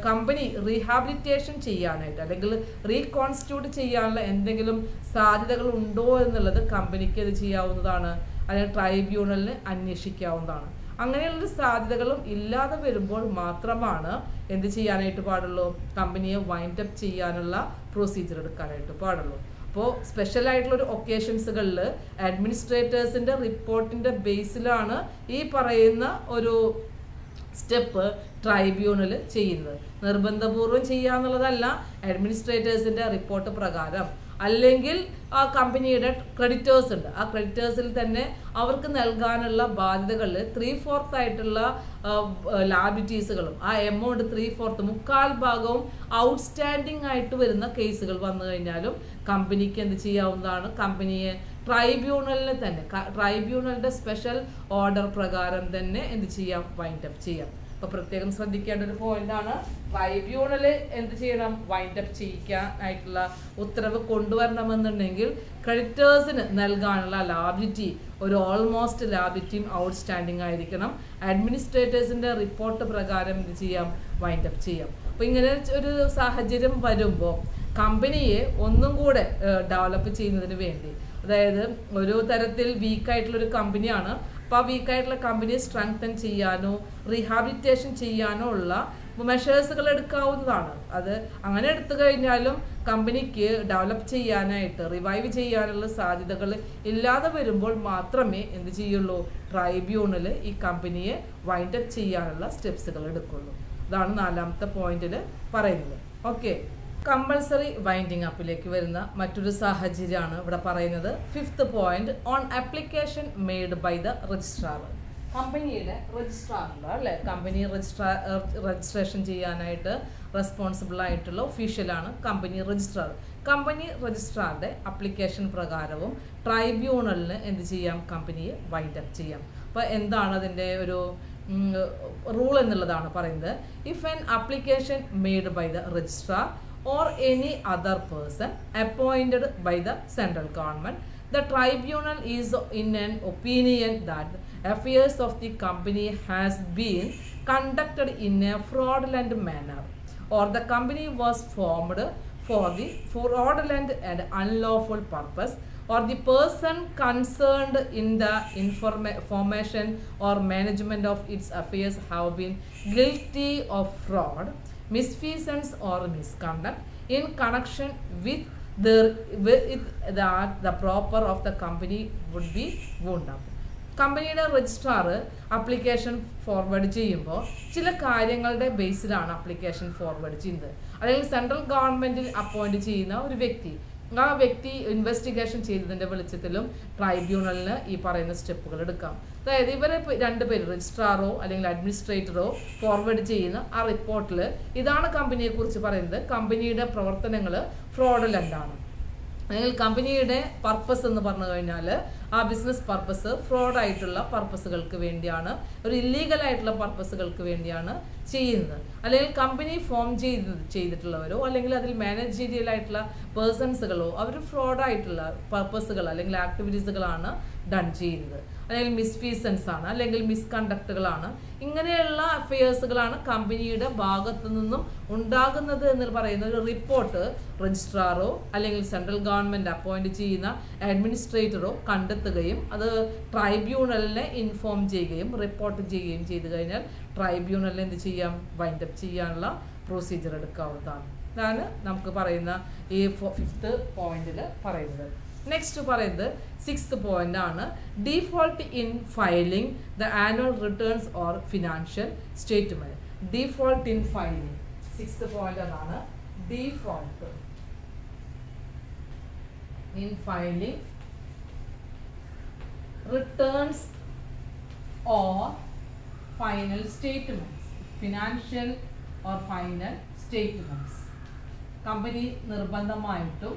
കമ്പനി റീഹാബിലിറ്റേഷൻ ചെയ്യാനായിട്ട് അല്ലെങ്കിൽ റീകോൺസ്റ്റിറ്റ്യൂട്ട് ചെയ്യാനുള്ള എന്തെങ്കിലും സാധ്യതകൾ ഉണ്ടോ എന്നുള്ളത് കമ്പനിക്ക് ഇത് ചെയ്യാവുന്നതാണ്, അല്ലെങ്കിൽ ട്രൈബ്യൂണലിന് അന്വേഷിക്കാവുന്നതാണ്. അങ്ങനെയുള്ള സാധ്യതകളും ഇല്ലാതെ വരുമ്പോൾ മാത്രമാണ് എന്ത് ചെയ്യാനായിട്ട് പാടുള്ളൂ, കമ്പനിയെ വൈൻഡ് അപ്പ് ചെയ്യാനുള്ള പ്രൊസീജിയർ എടുക്കാനായിട്ട് പാടുള്ളൂ. അപ്പോൾ സ്പെഷ്യൽ ആയിട്ടുള്ള ഒരു ഒക്കേഷൻസുകളിൽ അഡ്മിനിസ്ട്രേറ്റേഴ്സിന്റെ റിപ്പോർട്ടിന്റെ ബേസിലാണ് ഈ പറയുന്ന ഒരു സ്റ്റെപ്പ് ട്രൈബ്യൂണൽ ചെയ്യുന്നത്. നിർബന്ധപൂർവ്വം ചെയ്യാന്നുള്ളതല്ല, അഡ്മിനിസ്ട്രേറ്റേഴ്സിന്റെ റിപ്പോർട്ട് പ്രകാരം അല്ലെങ്കിൽ ആ കമ്പനിയുടെ ക്രെഡിറ്റേഴ്സ് ഉണ്ട്, ആ ക്രെഡിറ്റേഴ്സിൽ തന്നെ അവർക്ക് നൽകാനുള്ള ബാധ്യതകളിൽ 3/4 ആയിട്ടുള്ള ലാബിലിറ്റീസുകളും ആ എമൗണ്ട് 3/4 മുക്കാൽ ഭാഗവും ഔട്ട്സ്റ്റാൻഡിങ് ആയിട്ട് വരുന്ന കേസുകൾ വന്നു കഴിഞ്ഞാലും കമ്പനിക്ക് എന്ത് ചെയ്യാവുന്നതാണ്, കമ്പനിയെ ട്രൈബ്യൂണലിന് തന്നെ ട്രൈബ്യൂണലിന്റെ സ്പെഷ്യൽ ഓർഡർ പ്രകാരം തന്നെ എന്ത് ചെയ്യാം, വൈൻഡ് അപ്പ് ചെയ്യാം. അപ്പൊ പ്രത്യേകം ശ്രദ്ധിക്കേണ്ട ഒരു പോയിന്റ് ആണ്, ട്രൈബ്യൂണല് എന്ത് ചെയ്യണം, വൈൻഡ് അപ്പ് ചെയ്യിക്കാനായിട്ടുള്ള ഉത്തരവ് കൊണ്ടുവരണമെന്നുണ്ടെങ്കിൽ ക്രെഡിറ്റേഴ്സിന് നൽകാനുള്ള ലാബിലിറ്റി ഒരു ഓൾമോസ്റ്റ് ലാബിലിറ്റിയും ഔട്ട്സ്റ്റാൻഡിങ് ആയിരിക്കണം. അഡ്മിനിസ്ട്രേറ്റേഴ്സിന്റെ റിപ്പോർട്ട് പ്രകാരം എന്ത് ചെയ്യാം, വൈൻഡ് അപ്പ് ചെയ്യാം. അപ്പൊ ഇങ്ങനെ ഒരു സാഹചര്യം വരുമ്പോൾ കമ്പനിയെ ഒന്നും കൂടെ ഡെവലപ്പ് ചെയ്യുന്നതിന് വേണ്ടി, അതായത് ഒരു തരത്തിൽ വീക്കായിട്ടുള്ള ഒരു കമ്പനിയാണ്, അപ്പോൾ ആ വീക്കായിട്ടുള്ള കമ്പനിയെ സ്ട്രെങ്തൻ ചെയ്യാനോ റീഹാബിലിറ്റേഷൻ ചെയ്യാനോ ഉള്ള മെഷേഴ്സുകൾ എടുക്കാവുന്നതാണ്. അത് അങ്ങനെ എടുത്തു കഴിഞ്ഞാലും കമ്പനിക്ക് ഡെവലപ്പ് ചെയ്യാനായിട്ട് റിവൈവ് ചെയ്യാനുള്ള സാധ്യതകൾ ഇല്ലാതെ വരുമ്പോൾ മാത്രമേ എന്ത് ചെയ്യുള്ളൂ, ട്രൈബ്യൂണൽ ഈ കമ്പനിയെ വൈൻഡ് അപ്പ് ചെയ്യാനുള്ള സ്റ്റെപ്സുകൾ എടുക്കുള്ളൂ. അതാണ് 4ാമത്തെ പോയിന്റിൽ പറയുന്നത്. ഓക്കെ, കമ്പൾസറി വൈൻഡിങ് അപ്പിലേക്ക് വരുന്ന മറ്റൊരു സാഹചര്യമാണ് ഇവിടെ പറയുന്നത്. 5th point, on application made by the registrar. Company രജിസ്ട്രാറിൽ അല്ലെ, കമ്പനി രജിസ്ട്രേഷൻ ചെയ്യാനായിട്ട് റെസ്പോൺസിബിൾ ആയിട്ടുള്ള ഒഫീഷ്യലാണ് കമ്പനി രജിസ്ട്രാർ. കമ്പനി രജിസ്ട്രാറിന്റെ അപ്ലിക്കേഷൻ പ്രകാരവും ട്രൈബ്യൂണലിന് എന്ത് ചെയ്യാം, കമ്പനിയെ വൈൻഡ് അപ്പ് ചെയ്യാം. അപ്പോൾ എന്താണ് അതിൻ്റെ ഒരു റൂൾ എന്നുള്ളതാണ് പറയുന്നത്. If an application made by the registrar or any other person appointed by the central government, the tribunal is in an opinion that affairs of the company has been conducted in a fraudulent manner, or the company was formed for the fraudulent and unlawful purpose, or the person concerned in the formation or management of its affairs have been guilty of fraud, misfeasance or misconduct in connection with the proper of the company would be wound up. കമ്പനിയുടെ registrar application forward ചെയ്യുമ്പോൾ ചില കാര്യങ്ങളുടെ ബേസിലാണ് application forward ചെയ്യുന്നത്. അല്ലെങ്കിൽ central ഗവൺമെന്റിൽ appoint ചെയ്യുന്ന ഒരു വ്യക്തി, ആ വ്യക്തി ഇൻവെസ്റ്റിഗേഷൻ ചെയ്തതിന്റെ വെളിച്ചത്തിലും ട്രൈബ്യൂണലിന് ഈ പറയുന്ന സ്റ്റെപ്പുകൾ എടുക്കാം. അതായത് ഇവരെ 2 പേര്, രജിസ്ട്രാറോ അല്ലെങ്കിൽ അഡ്മിനിസ്ട്രേറ്ററോ ഫോർവേഡ് ചെയ്യുന്ന ആ റിപ്പോർട്ടിൽ ഇതാണ് കമ്പനിയെ കുറിച്ച് പറയുന്നത്, കമ്പനിയുടെ പ്രവർത്തനങ്ങൾ ഫ്രോഡുലന്റ് ആണ്, അല്ലെങ്കിൽ കമ്പനിയുടെ പർപ്പസ് എന്ന് പറഞ്ഞു കഴിഞ്ഞാൽ ആ ബിസിനസ് പർപ്പസ് ഫ്രോഡായിട്ടുള്ള പർപ്പസുകൾക്ക് വേണ്ടിയാണ്, ഒരു ഇല്ലീഗൽ ആയിട്ടുള്ള പർപ്പസുകൾക്ക് വേണ്ടിയാണ് ചെയ്യുന്നത്. അല്ലെങ്കിൽ കമ്പനി ഫോം ചെയ്തിട്ടുള്ളവരോ അല്ലെങ്കിൽ അതിൽ മാനേജീരിയൽ ആയിട്ടുള്ള പേഴ്സൺസുകളോ അവർ ഫ്രോഡായിട്ടുള്ള പർപ്പസുകൾ അല്ലെങ്കിൽ ആക്ടിവിറ്റീസുകളാണ് ഡൺ ചെയ്യുന്നത്, അല്ലെങ്കിൽ മിസ്ഫീസൻസ് ആണ്, അല്ലെങ്കിൽ മിസ്കണ്ടക്റ്റുകളാണ്. ഇങ്ങനെയുള്ള അഫയേഴ്സുകളാണ് കമ്പനിയുടെ ഭാഗത്തു നിന്നും ഉണ്ടാകുന്നത് എന്ന് പറയുന്ന ഒരു റിപ്പോർട്ട് രജിസ്ട്രാറോ അല്ലെങ്കിൽ സെൻട്രൽ ഗവൺമെന്റ് അപ്പോയിന്റ് ചെയ്യുന്ന അഡ്മിനിസ്ട്രേറ്ററോ കണ്ടെത്തുകയും അത് ട്രൈബ്യൂണലിനെ ഇൻഫോം ചെയ്യുകയും റിപ്പോർട്ട് ചെയ്യുകയും ചെയ്തു കഴിഞ്ഞാൽ ട്രൈബ്യൂണലിന് എന്ത് ചെയ്യാം, വൈൻഡ് അപ്പ് ചെയ്യാനുള്ള പ്രൊസീജിയർ എടുക്കാവുന്നതാണ്. ഇതാണ് നമുക്ക് പറയുന്ന ഈ 5th പോയിന്റിൽ പറയുന്നത്. നെക്സ്റ്റ് പറയുന്നത് 6th പോയിന്റ് ആണ് default in filing the annual returns or financial statement. Default in filing 6th point എന്നാണ്. Default in filing returns or final statements, financial or final statements. Company നിർബന്ധമായിട്ടും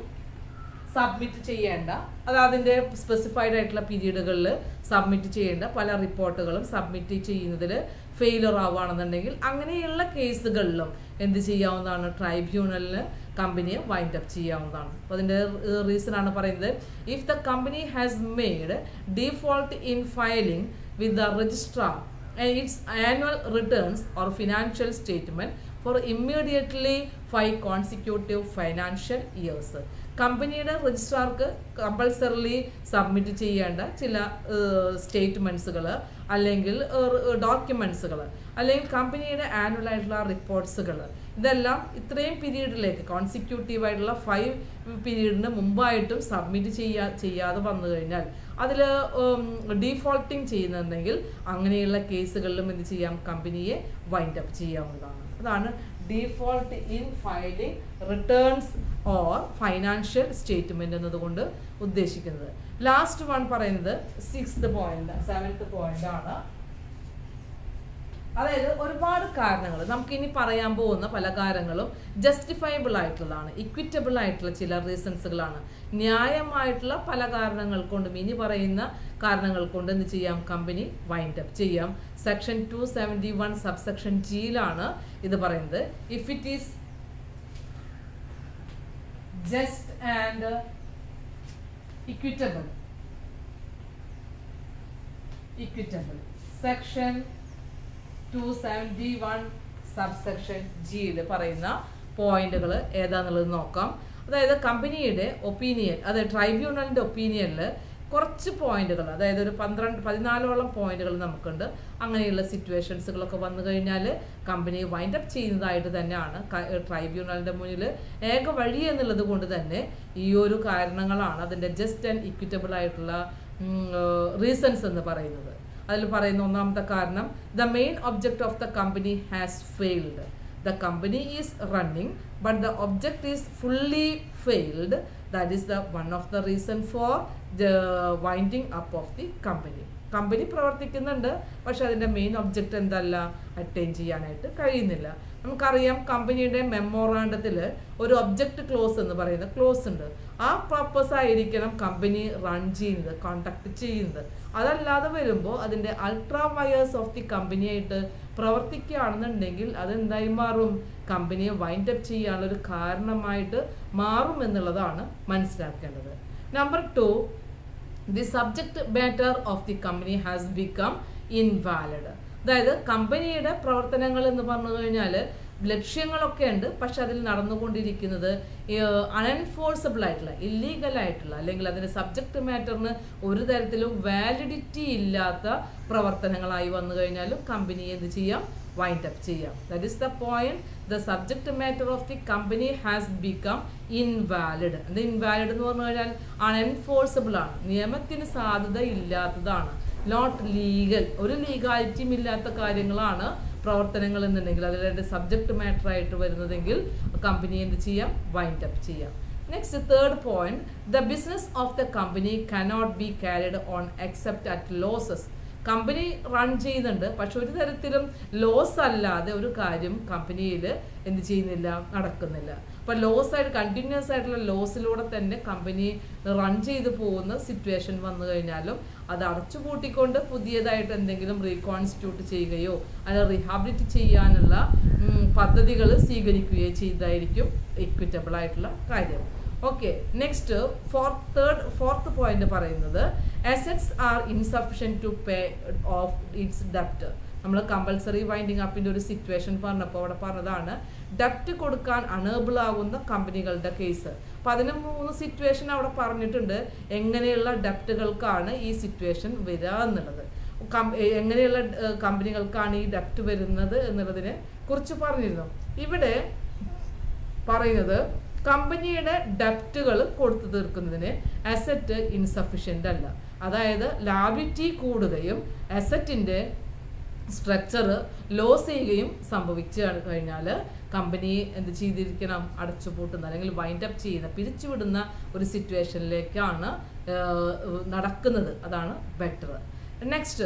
സബ്മിറ്റ് ചെയ്യേണ്ട, അത് അതിൻ്റെ specified ആയിട്ടുള്ള പീരീഡുകളിൽ submit ചെയ്യേണ്ട പല റിപ്പോർട്ടുകളും സബ്മിറ്റ് ചെയ്യുന്നതിൽ ഫെയിലർ ആവുകയാണെന്നുണ്ടെങ്കിൽ അങ്ങനെയുള്ള കേസുകളിലും എന്ത് ചെയ്യാവുന്നതാണ്, ട്രൈബ്യൂണലിന് കമ്പനിയെ വൈൻഡ് അപ്പ് ചെയ്യാവുന്നതാണ്. അപ്പോൾ അതിൻ്റെ റീസൺ ആണ് പറയുന്നത്, if the company has made default in filing with the registrar its annual returns or financial statement for immediately 5 consecutive financial years. കമ്പനിയുടെ രജിസ്ട്രാർക്ക് കമ്പൾസറിലി സബ്മിറ്റ് ചെയ്യേണ്ട ചില സ്റ്റേറ്റ്മെൻറ്റ്സുകൾ അല്ലെങ്കിൽ ഡോക്യുമെൻറ്റ്സുകൾ അല്ലെങ്കിൽ കമ്പനിയുടെ ആനുവൽ ആയിട്ടുള്ള റിപ്പോർട്ട്സുകൾ, ഇതെല്ലാം ഇത്രയും പീരീഡിലേക്ക് കോൺസിക്യൂട്ടീവ് ആയിട്ടുള്ള 5 പീരീഡിന് മുമ്പായിട്ടും സബ്മിറ്റ് ചെയ്യാതെ വന്നു കഴിഞ്ഞാൽ അതിൽ ഡീഫോൾട്ടിങ് ചെയ്യുന്നുണ്ടെങ്കിൽ അങ്ങനെയുള്ള കേസുകളിലും എന്ത് ചെയ്യാം, കമ്പനിയെ വൈൻഡ് അപ്പ് ചെയ്യാവുന്നതാണ്. അതാണ് default in filing returns or financial statement എന്നതുകൊണ്ട് ഉദ്ദേശിക്കുന്നത്. ലാസ്റ്റ് വൺ പറയുന്നത് 6th പോയിന്റ് 7th പോയിന്റ് ആണ്. അതായത് ഒരുപാട് കാരണങ്ങൾ, നമുക്കിനി പറയാൻ പോകുന്ന പല കാര്യങ്ങളും ജസ്റ്റിഫയബിൾ ആയിട്ടുള്ളതാണ്, ഇക്വിറ്റബിൾ ആയിട്ടുള്ള ചില റീസൺസുകളാണ്. ന്യായമായിട്ടുള്ള പല കാരണങ്ങൾ കൊണ്ടും ഇനി പറയുന്ന കാരണങ്ങൾ കൊണ്ട് എന്ത് ചെയ്യാം, കമ്പനി വൈൻഡ് അപ്പ് ചെയ്യാം. സെക്ഷൻ 271 സബ്സെക്ഷൻ ജിയിലാണ് ഇത് പറയുന്നത്. If it is just and equitable section 271 subsection ജിയിൽ പറയുന്ന പോയിന്റുകൾ ഏതാന്നുള്ളത് നോക്കാം. അതായത് കമ്പനിയുടെ ഒപ്പീനിയൻ, അതായത് ട്രൈബ്യൂണലിന്റെ ഒപ്പീനിയനിൽ കുറച്ച് പോയിന്റുകൾ, അതായത് ഒരു 14ഓളം പോയിന്റുകൾ നമുക്കുണ്ട്. അങ്ങനെയുള്ള സിറ്റുവേഷൻസുകളൊക്കെ വന്നു കഴിഞ്ഞാൽ കമ്പനി വൈൻഡ് അപ്പ് ചെയ്യുന്നതായിട്ട് തന്നെയാണ് ട്രൈബ്യൂണലിന്റെ മുന്നിൽ ഏക വഴി എന്നുള്ളത് കൊണ്ട് തന്നെ ഈ ഒരു കാരണങ്ങളാണ് അതിൻ്റെ ജസ്റ്റ് ആൻഡ് ഇക്വിറ്റബിൾ ആയിട്ടുള്ള റീസൺസ് എന്ന് പറയുന്നത്. അതിൽ പറയുന്ന ഒന്നാമത്തെ കാരണം, the main object of the company has failed. The company is running but the object is fully failed. That is the one of the reason for the winding up of the company. Company പ്രവർത്തിക്കുന്നുണ്ട്, പക്ഷെ അതിൻ്റെ main object എന്തല്ല, attain ചെയ്യാനായിട്ട് കഴിയുന്നില്ല. നമുക്കറിയാം കമ്പനിയുടെ മെമ്മോറാണ്ടത്തിൽ ഒരു object close എന്ന് പറയുന്ന ക്ലോസ് ഉണ്ട്. ആ പർപ്പസ് ആയിരിക്കണം കമ്പനി റൺ ചെയ്യുന്നത്, കോണ്ടാക്ട് ചെയ്യുന്നത്. അതല്ലാതെ വരുമ്പോൾ അതിൻ്റെ അൾട്രാ വയേഴ്സ് ഓഫ് ദി കമ്പനിയായിട്ട് പ്രവർത്തിക്കുകയാണെന്നുണ്ടെങ്കിൽ അതെന്തായി മാറും, കമ്പനിയെ വൈൻഡ് അപ്പ് ചെയ്യാനുള്ളൊരു കാരണമായിട്ട് മാറും എന്നുള്ളതാണ് മനസ്സിലാക്കേണ്ടത്. Number 2, the subject matter of the company has become invalid. അതായത് കമ്പനിയുടെ പ്രവർത്തനങ്ങൾ എന്ന് പറഞ്ഞു കഴിഞ്ഞാൽ ലക്ഷ്യങ്ങളൊക്കെ ഉണ്ട്, പക്ഷെ അതിൽ നടന്നുകൊണ്ടിരിക്കുന്നത് അൺഎൻഫോഴ്സബിൾ ആയിട്ടുള്ള, ഇല്ലീഗൽ ആയിട്ടുള്ള, അല്ലെങ്കിൽ അതിൻ്റെ സബ്ജക്റ്റ് മാറ്ററിന് ഒരു തരത്തിലും വാലിഡിറ്റി ഇല്ലാത്ത പ്രവർത്തനങ്ങളായി വന്നു കഴിഞ്ഞാലും കമ്പനിയെ എന്ത് ചെയ്യാം, വൈൻഡ് അപ്പ് ചെയ്യാം. That is the point. The subject matter of the company has become invalid. അത് ഇൻവാലിഡ് എന്ന് പറഞ്ഞു കഴിഞ്ഞാൽ അൺഎൻഫോഴ്സബിൾ ആണ്, നിയമത്തിന് സാധുത ഇല്ലാത്തതാണ്, നോട്ട് ലീഗൽ, ഒരു ലീഗാലിറ്റിയും ഇല്ലാത്ത കാര്യങ്ങളാണ് പ്രവർത്തനങ്ങൾ എന്നുണ്ടെങ്കിൽ അതിലെ സബ്ജക്റ്റ് മാറ്റർ ആയിട്ട് വരുന്നതെങ്കിൽ കമ്പനി എന്ത് ചെയ്യാം, വൈൻഡ് അപ്പ് ചെയ്യാം. Next 3rd point, the business of the company cannot be carried on except at losses. Company run ചെയ്യുന്നുണ്ട്, പക്ഷെ ഒരു തരത്തിലും ലോസ് അല്ലാതെ ഒരു കാര്യം കമ്പനിയിൽ എന്ത് ചെയ്യുന്നില്ല, നടക്കുന്നില്ല. അപ്പോൾ ലോസ് ആയിട്ട് കണ്ടിന്യൂസ് ആയിട്ടുള്ള ലോസിലൂടെ തന്നെ കമ്പനി റൺ ചെയ്തു പോകുന്ന സിറ്റുവേഷൻ വന്നു കഴിഞ്ഞാലും അത് അടച്ചുപൂട്ടിക്കൊണ്ട് പുതിയതായിട്ട് എന്തെങ്കിലും റീകോൺസ്റ്റിറ്റ്യൂട്ട് ചെയ്യുകയോ അല്ലെങ്കിൽ റീഹാബിലിറ്റ് ചെയ്യാനുള്ള പദ്ധതികൾ സ്വീകരിക്കുകയോ ചെയ്തായിരിക്കും ഇക്വിറ്റബിൾ ആയിട്ടുള്ള കാര്യം. ഓക്കെ, നെക്സ്റ്റ് 4th പോയിന്റ് പറയുന്നത്, assets are insufficient to pay off its ഡെപ്റ്റ്. നമ്മൾ കമ്പൽസറി വൈൻഡിങ് അപ്പിൻ്റെ ഒരു സിറ്റുവേഷൻ പറഞ്ഞപ്പോൾ അവിടെ പറഞ്ഞതാണ് ഡെപ്റ്റ് കൊടുക്കാൻ അണേബിൾ ആകുന്ന കമ്പനികളുടെ കേസ്. അപ്പം അതിന് 3 സിറ്റുവേഷൻ അവിടെ പറഞ്ഞിട്ടുണ്ട്, എങ്ങനെയുള്ള ഡെപ്റ്റുകൾക്കാണ് ഈ സിറ്റുവേഷൻ വരിക എന്നുള്ളത്, എങ്ങനെയുള്ള കമ്പനികൾക്കാണ് ഈ ഡെപ്റ്റ് വരുന്നത് എന്നുള്ളതിനെ കുറിച്ച് പറഞ്ഞിരുന്നു. ഇവിടെ പറയുന്നത് കമ്പനിയുടെ ഡെപ്റ്റുകൾ കൊടുത്തു തീർക്കുന്നതിന് അസറ്റ് ഇൻസഫിഷ്യൻ്റ് അല്ല. അതായത് ലാബിലിറ്റി കൂടുകയും അസറ്റിൻ്റെ സ്ട്രക്ചർ ലോസ് ചെയ്യുകയും സംഭവിച്ചു കഴിഞ്ഞാൽ കമ്പനി എന്ത് ചെയ്തിരിക്കണം, അടച്ചുപൂട്ടുന്ന അല്ലെങ്കിൽ വൈൻഡ് അപ്പ് ചെയ്യുന്ന, പിരിച്ചുവിടുന്ന ഒരു സിറ്റുവേഷനിലേക്കാണ് നടക്കുന്നത്. അതാണ് better. Next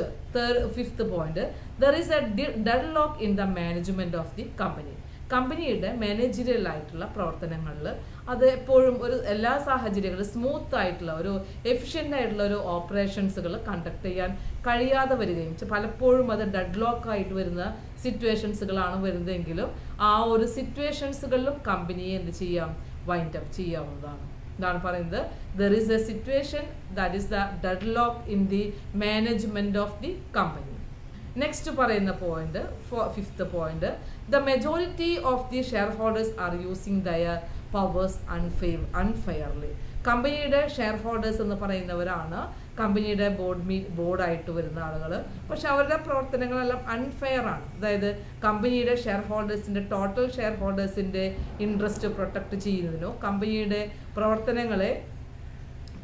fifth point, there is A deadlock in the management of the company. കമ്പനിയുടെ മാനേജറിയൽ ആയിട്ടുള്ള പ്രവർത്തനങ്ങളിൽ അത് എപ്പോഴും ഒരു എല്ലാ സാഹചര്യങ്ങളിലും സ്മൂത്ത് ആയിട്ടുള്ള ഒരു എഫിഷ്യൻ്റ് ആയിട്ടുള്ള ഒരു ഓപ്പറേഷൻസുകൾ കണ്ടക്ട് ചെയ്യാൻ കഴിയാതെ വരികയും പലപ്പോഴും അത് ഡെഡ്ലോക്ക് ആയിട്ട് വരുന്ന സിറ്റുവേഷൻസുകളാണ് വരുന്നതെങ്കിലും ആ ഒരു സിറ്റുവേഷൻസുകളിലും കമ്പനിയെ എന്ത് ചെയ്യാം, വൈൻഡ് അപ്പ് ചെയ്യാവുന്നതാണ്. ഇതാണ് പറയുന്നത്, there is a situation that is the deadlock in the management of the company. Next പറയുന്ന point, fifth point, the majority of the shareholders are using their powers unfairly. കമ്പനിയുടെ share holders എന്ന് പറയുന്നവരാണ് കമ്പനിയുടെ ബോർഡായിട്ട് വരുന്ന ആളുകൾ. പക്ഷെ അവരുടെ പ്രവർത്തനങ്ങളെല്ലാം അൺഫെയർ ആണ്. അതായത് കമ്പനിയുടെ ഷെയർ ഹോൾഡേഴ്സിൻ്റെ ടോട്ടൽ ഷെയർ ഹോൾഡേഴ്സിൻ്റെ ഇൻട്രസ്റ്റ് പ്രൊട്ടക്ട് ചെയ്യുന്നതിനോ കമ്പനിയുടെ പ്രവർത്തനങ്ങളെ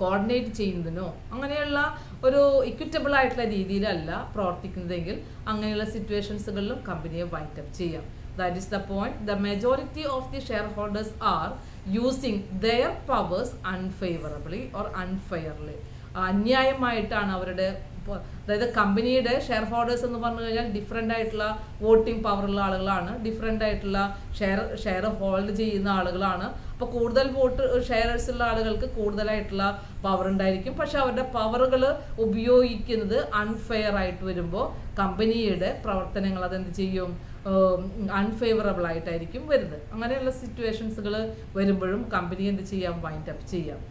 കോർഡിനേറ്റ് ചെയ്യുന്നതിനോ അങ്ങനെയുള്ള ഒരു ഇക്വിറ്റബിൾ ആയിട്ടുള്ള രീതിയിലല്ല പ്രവർത്തിക്കുന്നതെങ്കിൽ അങ്ങനെയുള്ള സിറ്റുവേഷൻസുകളിലും കമ്പനിയെ വൈൻഡ് അപ്പ് ചെയ്യാം. That is the point. The majority of the shareholders are using their powers unfavourably or unfairly. അന്യായമായിട്ടാണ് അവരുടെ, അതായത് കമ്പനിയുടെ ഷെയർ ഹോൾഡേഴ്സ് എന്ന് പറഞ്ഞു കഴിഞ്ഞാൽ ഡിഫറെൻ്റ് ആയിട്ടുള്ള വോട്ടിംഗ് പവറുള്ള ആളുകളാണ്, ഡിഫറെൻ്റ് ആയിട്ടുള്ള ഷെയർ ഹോൾഡ് ചെയ്യുന്ന ആളുകളാണ്. അപ്പോൾ കൂടുതൽ ഷെയർസ് ഉള്ള ആളുകൾക്ക് കൂടുതലായിട്ടുള്ള പവർ ഉണ്ടായിരിക്കും. പക്ഷെ അവരുടെ പവറുകൾ ഉപയോഗിക്കുന്നത് അൺഫെയർ ആയിട്ട് വരുമ്പോൾ കമ്പനിയുടെ പ്രവർത്തനങ്ങൾ അതെന്ത് ചെയ്യും, അൺഫേവറബിൾ ആയിട്ടായിരിക്കും വരുന്നത്. അങ്ങനെയുള്ള സിറ്റുവേഷൻസുകൾ വരുമ്പോഴും കമ്പനി എന്ത് ചെയ്യാം, വൈൻഡ് അപ്പ് ചെയ്യാം.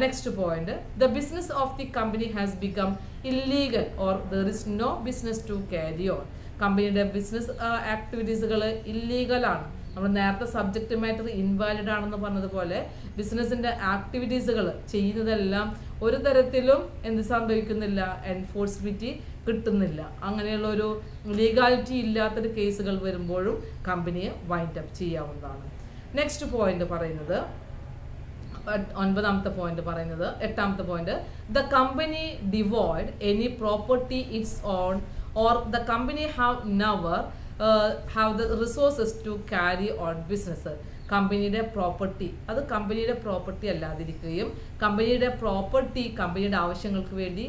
Next point, the business of the company has become illegal or there is no business to carry on. കമ്പനിയുടെ ബിസിനസ് ആക്ടിവിറ്റീസുകൾ ഇല്ലീഗലാണ്. നമ്മൾ നേരത്തെ സബ്ജക്റ്റ് മാറ്റർ ഇൻവാലിഡ് ആണെന്ന് പറഞ്ഞതുപോലെ ബിസിനസിൻ്റെ ആക്ടിവിറ്റീസുകൾ ചെയ്യുന്നതെല്ലാം ഒരു തരത്തിലും എന്ത് സംഭവിക്കുന്നില്ല, എൻഫോഴ്സിബിലിറ്റി കിട്ടുന്നില്ല. അങ്ങനെയുള്ള ഒരു ലീഗാലിറ്റി ഇല്ലാത്തൊരു കേസുകൾ വരുമ്പോഴും കമ്പനിയെ വൈൻഡ് അപ്പ് ചെയ്യാവുന്നതാണ്. നെക്സ്റ്റ് പോയിന്റ് പറയുന്നത്, ഒൻപതാമത്തെ പോയിന്റ് പറയുന്നത്, എട്ടാമത്തെ point, the company devoid any property its own or the company have never have the resources to carry on business. കമ്പനിയുടെ പ്രോപ്പർട്ടി അത് കമ്പനിയുടെ പ്രോപ്പർട്ടി അല്ലാതിരിക്കുകയും കമ്പനിയുടെ പ്രോപ്പർട്ടി കമ്പനിയുടെ ആവശ്യങ്ങൾക്ക് വേണ്ടി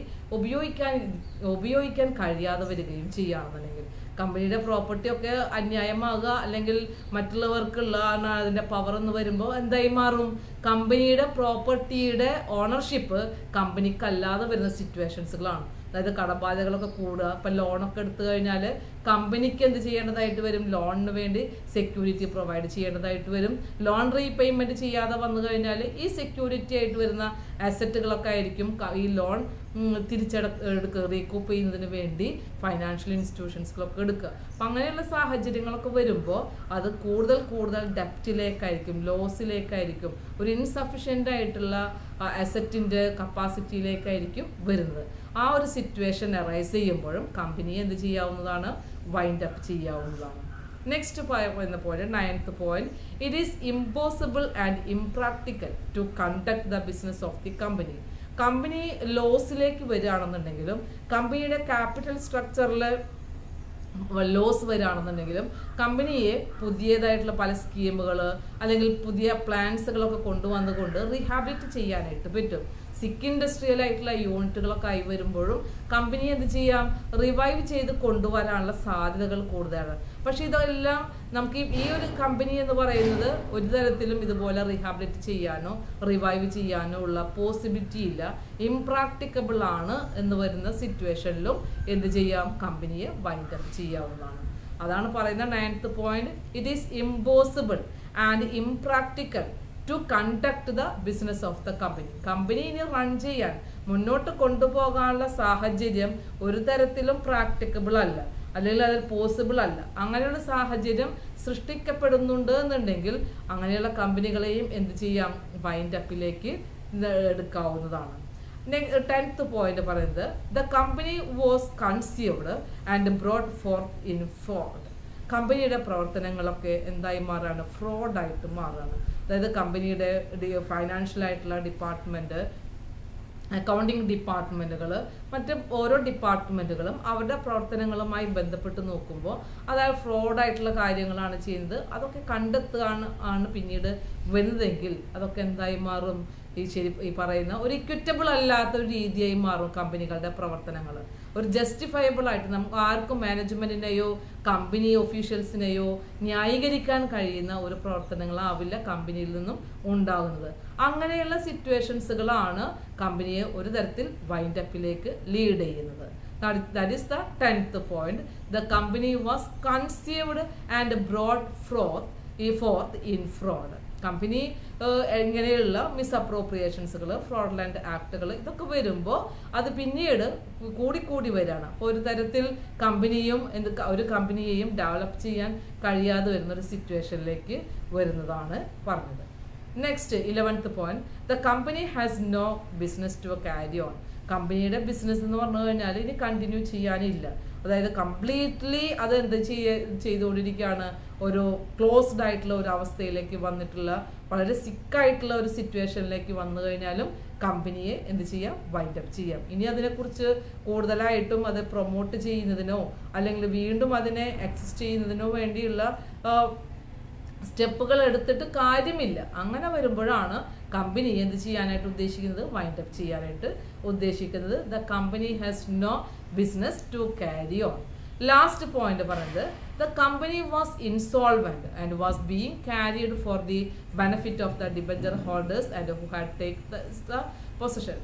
ഉപയോഗിക്കാൻ കഴിയാതെ വരികയും ചെയ്യുകയാണെന്നുണ്ടെങ്കിൽ, കമ്പനിയുടെ പ്രോപ്പർട്ടി ഒക്കെ അന്യായമാകുക അല്ലെങ്കിൽ മറ്റുള്ളവർക്കുള്ള അതിൻ്റെ പവർ എന്ന് വരുമ്പോൾ എന്തായി മാറും, കമ്പനിയുടെ പ്രോപ്പർട്ടിയുടെ ഓണർഷിപ്പ് കമ്പനിക്കല്ലാതെ വരുന്ന സിറ്റുവേഷൻസുകളാണ്. അതായത് കടബാധ്യതകളൊക്കെ കൂടുക. ഇപ്പം ലോണൊക്കെ എടുത്തു കഴിഞ്ഞാൽ കമ്പനിക്ക് എന്ത് ചെയ്യേണ്ടതായിട്ട് വരും, ലോണിന് വേണ്ടി സെക്യൂരിറ്റി പ്രൊവൈഡ് ചെയ്യേണ്ടതായിട്ട് വരും. ലോൺ റീപേയ്മെൻറ്റ് ചെയ്യാതെ വന്നു കഴിഞ്ഞാൽ ഈ സെക്യൂരിറ്റി ആയിട്ട് വരുന്ന അസറ്റുകളൊക്കെ ആയിരിക്കും ഈ ലോൺ റീകൂപ്പ് ചെയ്യുന്നതിന് വേണ്ടി ഫൈനാൻഷ്യൽ ഇൻസ്റ്റിറ്റ്യൂഷൻസുകളൊക്കെ എടുക്കുക. അപ്പം അങ്ങനെയുള്ള സാഹചര്യങ്ങളൊക്കെ വരുമ്പോൾ അത് കൂടുതൽ ഡെപ്റ്റിലേക്കായിരിക്കും, ലോസിലേക്കായിരിക്കും, ഒരു ഇൻസഫിഷ്യൻ്റ് ആയിട്ടുള്ള അസറ്റിൻ്റെ കപ്പാസിറ്റിയിലേക്കായിരിക്കും വരുന്നത്. ആ ഒരു സിറ്റുവേഷൻ അറൈസ് ചെയ്യുമ്പോഴും കമ്പനിയെ എന്ത് ചെയ്യാവുന്നതാണ്, വൈൻഡ് അപ്പ് ചെയ്യാവുന്നതാണ്. നെക്സ്റ്റ് പറയുന്ന point, ninth point, it is impossible and impractical to conduct the business of the company. Company ലോസിലേക്ക് വരികയാണെന്നുണ്ടെങ്കിലും കമ്പനിയുടെ ക്യാപിറ്റൽ സ്ട്രക്ചറിൽ ലോസ് വരികയാണെന്നുണ്ടെങ്കിലും കമ്പനിയെ പുതിയതായിട്ടുള്ള പല സ്കീമുകൾ അല്ലെങ്കിൽ പുതിയ പ്ലാൻസുകളൊക്കെ കൊണ്ടുവന്നുകൊണ്ട് റീഹാബിലിറ്റ് ചെയ്യാനായിട്ട് പറ്റും. സിക്ക് ഇൻഡസ്ട്രിയൽ ആയിട്ടുള്ള യൂണിറ്റുകളൊക്കെ ആയി വരുമ്പോഴും കമ്പനി എന്ത് ചെയ്യാം, റിവൈവ് ചെയ്ത് കൊണ്ടുവരാനുള്ള സാധ്യതകൾ കൂടുതലാണ്. പക്ഷെ ഇതെല്ലാം നമുക്ക് ഈ ഒരു കമ്പനി എന്ന് പറയുന്നത് ഒരു തരത്തിലും ഇതുപോലെ റീഹാബിലിറ്റ് ചെയ്യാനോ റിവൈവ് ചെയ്യാനോ ഉള്ള പോസിബിലിറ്റി ഇല്ല, ഇംപ്രാക്ടിക്കബിൾ ആണ് എന്ന് വരുന്ന സിറ്റുവേഷനിലും എന്ത് ചെയ്യാം, കമ്പനിയെ വൈൻഡ് അപ്പ് ചെയ്യാവുന്നതാണ്. അതാണ് പറയുന്ന ninth point, it is impossible and impractical to conduct the business of the company. Company ഇനി റൺ ചെയ്യാൻ, മുന്നോട്ട് കൊണ്ടുപോകാനുള്ള സാഹചര്യം ഒരു തരത്തിലും പ്രാക്ടിക്കബിൾ അല്ല, അല്ലെങ്കിൽ അത് പോസിബിൾ അല്ല. അങ്ങനെയുള്ള സാഹചര്യം സൃഷ്ടിക്കപ്പെടുന്നുണ്ട് എന്നുണ്ടെങ്കിൽ അങ്ങനെയുള്ള കമ്പനികളെയും എന്ത് ചെയ്യാം, വൈൻഡ് അപ്പിലേക്ക് എടുക്കാവുന്നതാണ്. 10th പോയിന്റ് പറയുന്നത്, the company was conceived and brought fourth in fraud. കമ്പനിയുടെ പ്രവർത്തനങ്ങളൊക്കെ എന്തായി മാറുകയാണ്, ഫ്രോഡായിട്ട് മാറുകയാണ്. അതായത് കമ്പനിയുടെ ഫൈനാൻഷ്യൽ ആയിട്ടുള്ള ഡിപ്പാർട്ട്മെൻറ്റ്, അക്കൗണ്ടിങ് ഡിപ്പാർട്ട്മെൻറ്റുകൾ, മറ്റ് ഓരോ ഡിപ്പാർട്ട്മെൻറ്റുകളും അവരുടെ പ്രവർത്തനങ്ങളുമായി ബന്ധപ്പെട്ട് നോക്കുമ്പോൾ അതായത് ഫ്രോഡായിട്ടുള്ള കാര്യങ്ങളാണ് ചെയ്യുന്നത്, അതൊക്കെ കണ്ടെത്തുകയാണ് പിന്നീട് വരുന്നതെങ്കിൽ അതൊക്കെ എന്തായി മാറും? ഈ പറയുന്ന ഒരു ഇക്വിറ്റബിൾ അല്ലാത്ത ഒരു രീതിയായി മാറും കമ്പനികളുടെ പ്രവർത്തനങ്ങൾ. ഒരു ജസ്റ്റിഫയബിൾ ആയിട്ട് നമുക്ക് ആർക്കും മാനേജ്മെന്റിനെയോ കമ്പനി ഒഫീഷ്യൽസിനെയോ ന്യായീകരിക്കാൻ കഴിയുന്ന ഒരു പ്രവർത്തനങ്ങളാവില്ല കമ്പനിയിൽ നിന്നും ഉണ്ടാകുന്നത്. അങ്ങനെയുള്ള സിറ്റുവേഷൻസുകളാണ് കമ്പനിയെ ഒരു തരത്തിൽ വൈൻഡ് അപ്പിലേക്ക് ലീഡ് ചെയ്യുന്നത്. That is the 10th point. The company was conceived and brought forth in fraud. Company എങ്ങനെയുള്ള മിസ്അപ്രോപ്രിയേഷൻസുകൾ, ഫ്രോഡുലന്റ് ആക്ടുകൾ ഇതൊക്കെ വരുമ്പോൾ അത് പിന്നീട് കൂടിക്കൂടി വരികയാണ്. അപ്പോൾ ഒരു തരത്തിൽ ഒരു കമ്പനിയെയും ഡെവലപ്പ് ചെയ്യാൻ കഴിയാതെ വരുന്ന ഒരു സിറ്റുവേഷനിലേക്ക് വരുന്നതാണ് പറഞ്ഞത്. Next 11th point, the company has no business to carry on. കമ്പനിയുടെ ബിസിനസ് എന്ന് പറഞ്ഞു കഴിഞ്ഞാൽ ഇനി കണ്ടിന്യൂ ചെയ്യാനില്ല. അതായത് കംപ്ലീറ്റ്ലി അത് എന്ത് ചെയ്തുകൊണ്ടിരിക്കുകയാണ്, ഒരു ക്ലോസ്ഡ് ആയിട്ടുള്ള ഒരു അവസ്ഥയിലേക്ക് വന്നിട്ടുള്ള, വളരെ സിക്കായിട്ടുള്ള ഒരു സിറ്റുവേഷനിലേക്ക് വന്നു കഴിഞ്ഞാലും കമ്പനിയെ എന്ത് ചെയ്യാം? വൈൻഡ് അപ്പ് ചെയ്യാം. ഇനി അതിനെക്കുറിച്ച് കൂടുതലായിട്ടും അത് പ്രൊമോട്ട് ചെയ്യുന്നതിനോ അല്ലെങ്കിൽ വീണ്ടും അതിനെ എക്സിസ്റ്റ് ചെയ്യുന്നതിനോ വേണ്ടിയുള്ള സ്റ്റെപ്പുകൾ എടുത്തിട്ട് കാര്യമില്ല. അങ്ങനെ വരുമ്പോഴാണ് കമ്പനി എന്ത് ചെയ്യാനായിട്ട് ഉദ്ദേശിക്കുന്നത്? വൈൻഡ് അപ്പ് ചെയ്യാനായിട്ട് ഉദ്ദേശിക്കുന്നത്. The company has no business to carry on. Last point പറയുന്നത്, the company was insolvent and was being carried for the benefit of the debenture holders and who had take the position.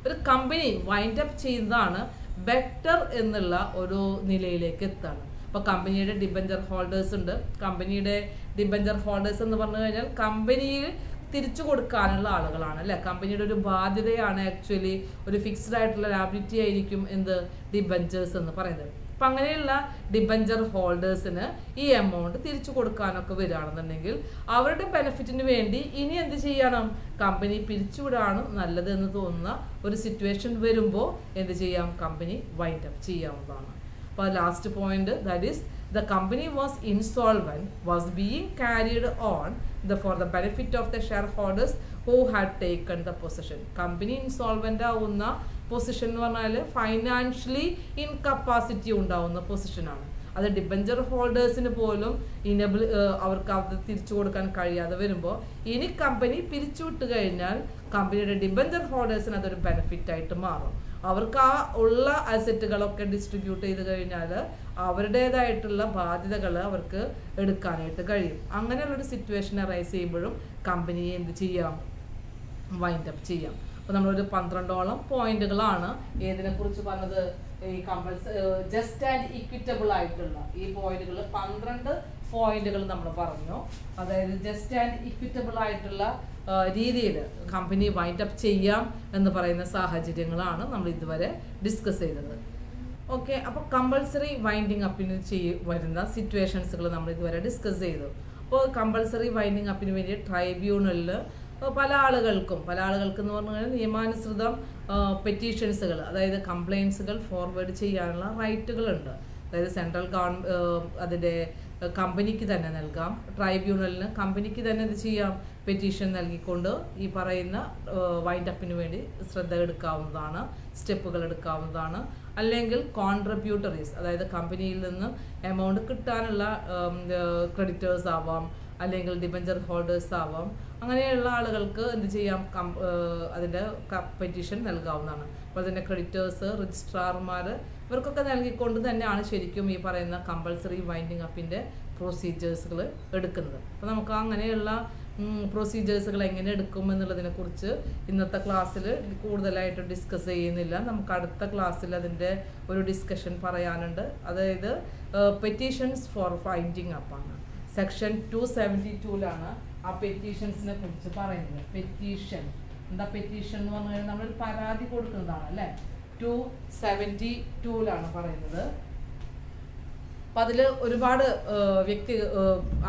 ഒരു company wind up ചെയ്യുന്നതാണ് better എന്നുള്ള ഒരു നിലയിലേക്ക് എത്താണ്. അപ്പോൾ കമ്പനിയുടെ debenture holders ഉണ്ട്. കമ്പനിയുടെ ഡിബഞ്ചർ ഹോൾഡേഴ്സ് എന്ന് പറഞ്ഞു കഴിഞ്ഞാൽ കമ്പനിയിൽ തിരിച്ചു കൊടുക്കാനുള്ള ആളുകളാണ് അല്ലേ. കമ്പനിയുടെ ഒരു ബാധ്യതയാണ് ആക്ച്വലി, ഒരു ഫിക്സ്ഡ് ആയിട്ടുള്ള ലാബിലിറ്റി ആയിരിക്കും എന്ത് ഡിബഞ്ചേഴ്സ് എന്ന് പറയുന്നത്. അപ്പം അങ്ങനെയുള്ള ഡിബഞ്ചർ ഹോൾഡേഴ്സിന് ഈ എമൗണ്ട് തിരിച്ചു കൊടുക്കാനൊക്കെ വരികയാണെന്നുണ്ടെങ്കിൽ അവരുടെ ബെനിഫിറ്റിന് വേണ്ടി ഇനി എന്ത് ചെയ്യണം? കമ്പനി പിരിച്ചുവിടാണ് നല്ലത് എന്ന് തോന്നുന്ന ഒരു സിറ്റുവേഷൻ വരുമ്പോൾ എന്ത് ചെയ്യാം? കമ്പനി വൈൻഡ് അപ്പ് ചെയ്യാവുന്നതാണ്. അപ്പോൾ last point, that is the company was insolvent, was being carried on for the benefit of the shareholders who had taken the possession. Company insolvent ആവുന്ന പൊസിഷൻ എന്ന് പറഞ്ഞാൽ ഫൈനാൻഷ്യലി ഇൻകപ്പാസിറ്റി ഉണ്ടാവുന്ന പൊസിഷനാണ്. അത് debenture ഹോൾഡേഴ്സിന് പോലും അവർക്ക് അത് തിരിച്ചു കൊടുക്കാൻ കഴിയാതെ വരുമ്പോൾ ഇനി കമ്പനി പിരിച്ചുവിട്ട് കഴിഞ്ഞാൽ കമ്പനിയുടെ ഡിബഞ്ചർ ഹോൾഡേഴ്സിന് അതൊരു ബെനിഫിറ്റ് ആയിട്ട് മാറും. അവർക്ക് ആ ഉള്ള അസറ്റുകളൊക്കെ ഡിസ്ട്രിബ്യൂട്ട് ചെയ്ത് കഴിഞ്ഞാൽ അവരുടേതായിട്ടുള്ള ബാധ്യതകൾ അവർക്ക് എടുക്കാനായിട്ട് കഴിയും. അങ്ങനെയുള്ളൊരു സിറ്റുവേഷൻ അറൈസ് ചെയ്യുമ്പോഴും കമ്പനിയെ എന്ത് ചെയ്യാം? വൈൻഡ് അപ്പ് ചെയ്യാം. അപ്പോൾ നമ്മളൊരു 12ഓളം പോയിന്റുകളാണ് ഏതിനെക്കുറിച്ച് പറഞ്ഞത്? ഈ ജസ്റ്റ് ആൻഡ് ഇക്വിറ്റബിൾ ആയിട്ടുള്ള ഈ പോയിന്റുകൾ 12 പോയിന്റുകൾ നമ്മൾ പറഞ്ഞു. അതായത് ജസ്റ്റ് ആൻഡ് ഇക്വിറ്റബിൾ ആയിട്ടുള്ള രീതിയിൽ കമ്പനി വൈൻഡ് അപ്പ് ചെയ്യാം എന്ന് പറയുന്ന സാഹചര്യങ്ങളാണ് നമ്മൾ ഇതുവരെ ഡിസ്കസ് ചെയ്തത്. ഓക്കെ, അപ്പോൾ കമ്പൾസറി വൈൻഡിങ് അപ്പിന് വരുന്ന സിറ്റുവേഷൻസുകൾ നമ്മൾ ഇതുവരെ ഡിസ്കസ് ചെയ്തു. അപ്പോൾ കമ്പൾസറി വൈൻഡിങ് അപ്പിന് വേണ്ടി ട്രൈബ്യൂണലിൽ പല ആളുകൾക്കും എന്ന് പറഞ്ഞു കഴിഞ്ഞാൽ നിയമാനുസൃതം പെറ്റീഷൻസുകൾ, അതായത് കംപ്ലയിൻസുകൾ ഫോർവേഡ് ചെയ്യാനുള്ള റൈറ്റുകളുണ്ട്. അതായത് സെൻട്രൽ അതിൻ്റെ കമ്പനിക്ക് തന്നെ നൽകാം, ട്രൈബ്യൂണലിന് കമ്പനിക്ക് തന്നെ എന്ത് ചെയ്യാം? പെറ്റീഷൻ നൽകിക്കൊണ്ട് ഈ പറയുന്ന വൈൻഡ് അപ്പിന് വേണ്ടി ശ്രദ്ധ എടുക്കാവുന്നതാണ്, സ്റ്റെപ്പുകൾ എടുക്കാവുന്നതാണ്. അല്ലെങ്കിൽ കോൺട്രിബ്യൂട്ടറീസ്, അതായത് കമ്പനിയിൽ നിന്ന് എമൗണ്ട് കിട്ടാനുള്ള ക്രെഡിറ്റേഴ്സ് ആവാം, അല്ലെങ്കിൽ ഡിബഞ്ചർ ഹോൾഡേഴ്സ് ആവാം. അങ്ങനെയുള്ള ആളുകൾക്ക് എന്ത് ചെയ്യാം? അതിൻ്റെ പെറ്റീഷൻ നൽകാവുന്നതാണ്. അപ്പോൾ തന്നെ ക്രെഡിറ്റേഴ്സ്, രജിസ്ട്രാർമാർ ഇവർക്കൊക്കെ നൽകിക്കൊണ്ട് തന്നെയാണ് ശരിക്കും ഈ പറയുന്ന കമ്പൾസറി വൈൻഡിങ് അപ്പിൻ്റെ പ്രൊസീജിയേഴ്സുകൾ എടുക്കുന്നത്. അപ്പോൾ നമുക്ക് അങ്ങനെയുള്ള പ്രൊസീജിയേഴ്സുകൾ എങ്ങനെ എടുക്കും എന്നുള്ളതിനെക്കുറിച്ച് ഇന്നത്തെ ക്ലാസ്സിൽ കൂടുതലായിട്ട് ഡിസ്കസ് ചെയ്യുന്നില്ല. നമുക്ക് അടുത്ത ക്ലാസ്സിൽ അതിൻ്റെ ഒരു ഡിസ്കഷൻ പറയാനുണ്ട്. അതായത് പെറ്റീഷൻസ് ഫോർ വൈൻഡിങ് അപ്പാണ്. സെക്ഷൻ 272 ആ പെറ്റീഷൻസിനെ കുറിച്ച് പറയുന്നത്. പെറ്റീഷൻ എന്താ? പെറ്റീഷൻ എന്ന് പറഞ്ഞു കഴിഞ്ഞാൽ നമ്മളൊരു പരാതി കൊടുക്കുന്നതാണ് അല്ലേ. 272 പറയുന്നത്. അപ്പം അതിൽ ഒരുപാട്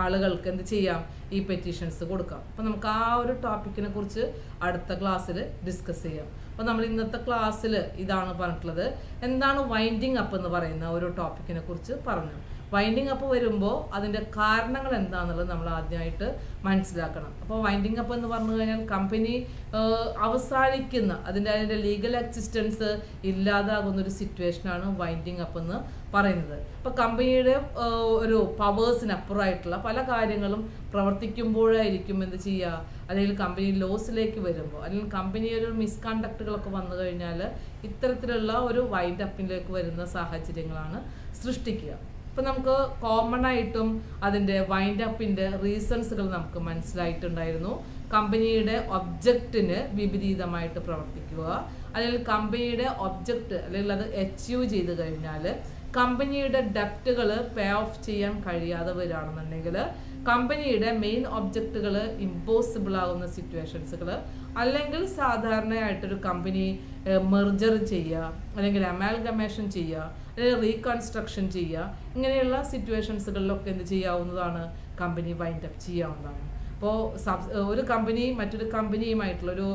ആളുകൾക്ക് എന്ത് ചെയ്യാം? ഈ പെറ്റീഷൻസ് കൊടുക്കാം. അപ്പം നമുക്ക് ആ ഒരു ടോപ്പിക്കിനെ കുറിച്ച് അടുത്ത ക്ലാസ്സിൽ ഡിസ്കസ് ചെയ്യാം. അപ്പോൾ നമ്മൾ ഇന്നത്തെ ക്ലാസ്സിൽ ഇതാണ് പറഞ്ഞിട്ടുള്ളത്. എന്താണ് വൈൻഡിങ് അപ്പ് എന്ന് പറയുന്ന ഒരു ടോപ്പിക്കിനെ കുറിച്ച് പറഞ്ഞു. വൈൻഡിങ് അപ്പ് വരുമ്പോൾ അതിൻ്റെ കാരണങ്ങൾ എന്താണെന്നുള്ളത് നമ്മൾ ആദ്യമായിട്ട് മനസ്സിലാക്കണം. അപ്പോൾ വൈൻഡിങ് അപ്പ് എന്ന് പറഞ്ഞു കഴിഞ്ഞാൽ കമ്പനി അവസാനിക്കുന്ന അതിൻ്റെ ലീഗൽ എക്സിസ്റ്റൻസ് ഇല്ലാതാകുന്ന ഒരു സിറ്റുവേഷനാണ് വൈൻഡിങ് അപ്പ് എന്ന് പറയുന്നത്. അപ്പോൾ കമ്പനിയുടെ ഒരു പവേഴ്സിനപ്പുറമായിട്ടുള്ള പല കാര്യങ്ങളും പ്രവർത്തിക്കുമ്പോഴായിരിക്കും എന്ത് ചെയ്യുക, അല്ലെങ്കിൽ കമ്പനി ലോസിലേക്ക് വരുമ്പോൾ, അല്ലെങ്കിൽ കമ്പനിയുടെ ഒരു മിസ്കണ്ടക്റ്റുകളൊക്കെ വന്നു കഴിഞ്ഞാൽ ഇത്തരത്തിലുള്ള ഒരു വൈൻഡ് അപ്പിലേക്ക് വരുന്ന സാഹചര്യങ്ങളാണ് സൃഷ്ടിക്കുക. ഇപ്പം നമുക്ക് കോമൺ ആയിട്ടും അതിൻ്റെ വൈൻഡ് അപ്പിൻ്റെ റീസൺസുകൾ നമുക്ക് മനസ്സിലായിട്ടുണ്ടായിരുന്നു. കമ്പനിയുടെ ഒബ്ജക്റ്റിന് വിപരീതമായിട്ട് പ്രവർത്തിക്കുക, അല്ലെങ്കിൽ കമ്പനിയുടെ ഒബ്ജക്റ്റ് അല്ലെങ്കിൽ അത് അച്ചീവ് ചെയ്ത് കഴിഞ്ഞാൽ കമ്പനിയുടെ ഡെപ്റ്റുകൾ പേ ഓഫ് ചെയ്യാൻ കഴിയാതെ വരികയാണെന്നുണ്ടെങ്കിൽ, കമ്പനിയുടെ മെയിൻ ഒബ്ജക്റ്റുകൾ ഇമ്പോസിബിൾ ആകുന്ന സിറ്റുവേഷൻസുകൾ, അല്ലെങ്കിൽ സാധാരണയായിട്ടൊരു കമ്പനി മെർജർ ചെയ്യുക, അല്ലെങ്കിൽ അമാൽഗമേഷൻ ചെയ്യുക, അല്ലെങ്കിൽ റീകൺസ്ട്രക്ഷൻ ചെയ്യുക, ഇങ്ങനെയുള്ള സിറ്റുവേഷൻസുകളിലൊക്കെ എന്ത് ചെയ്യാവുന്നതാണ്, കമ്പനി വൈൻഡ് അപ്പ് ചെയ്യാവുന്നതാണ്. അപ്പോൾ ഒരു കമ്പനി മറ്റൊരു കമ്പനിയുമായിട്ടുള്ളൊരു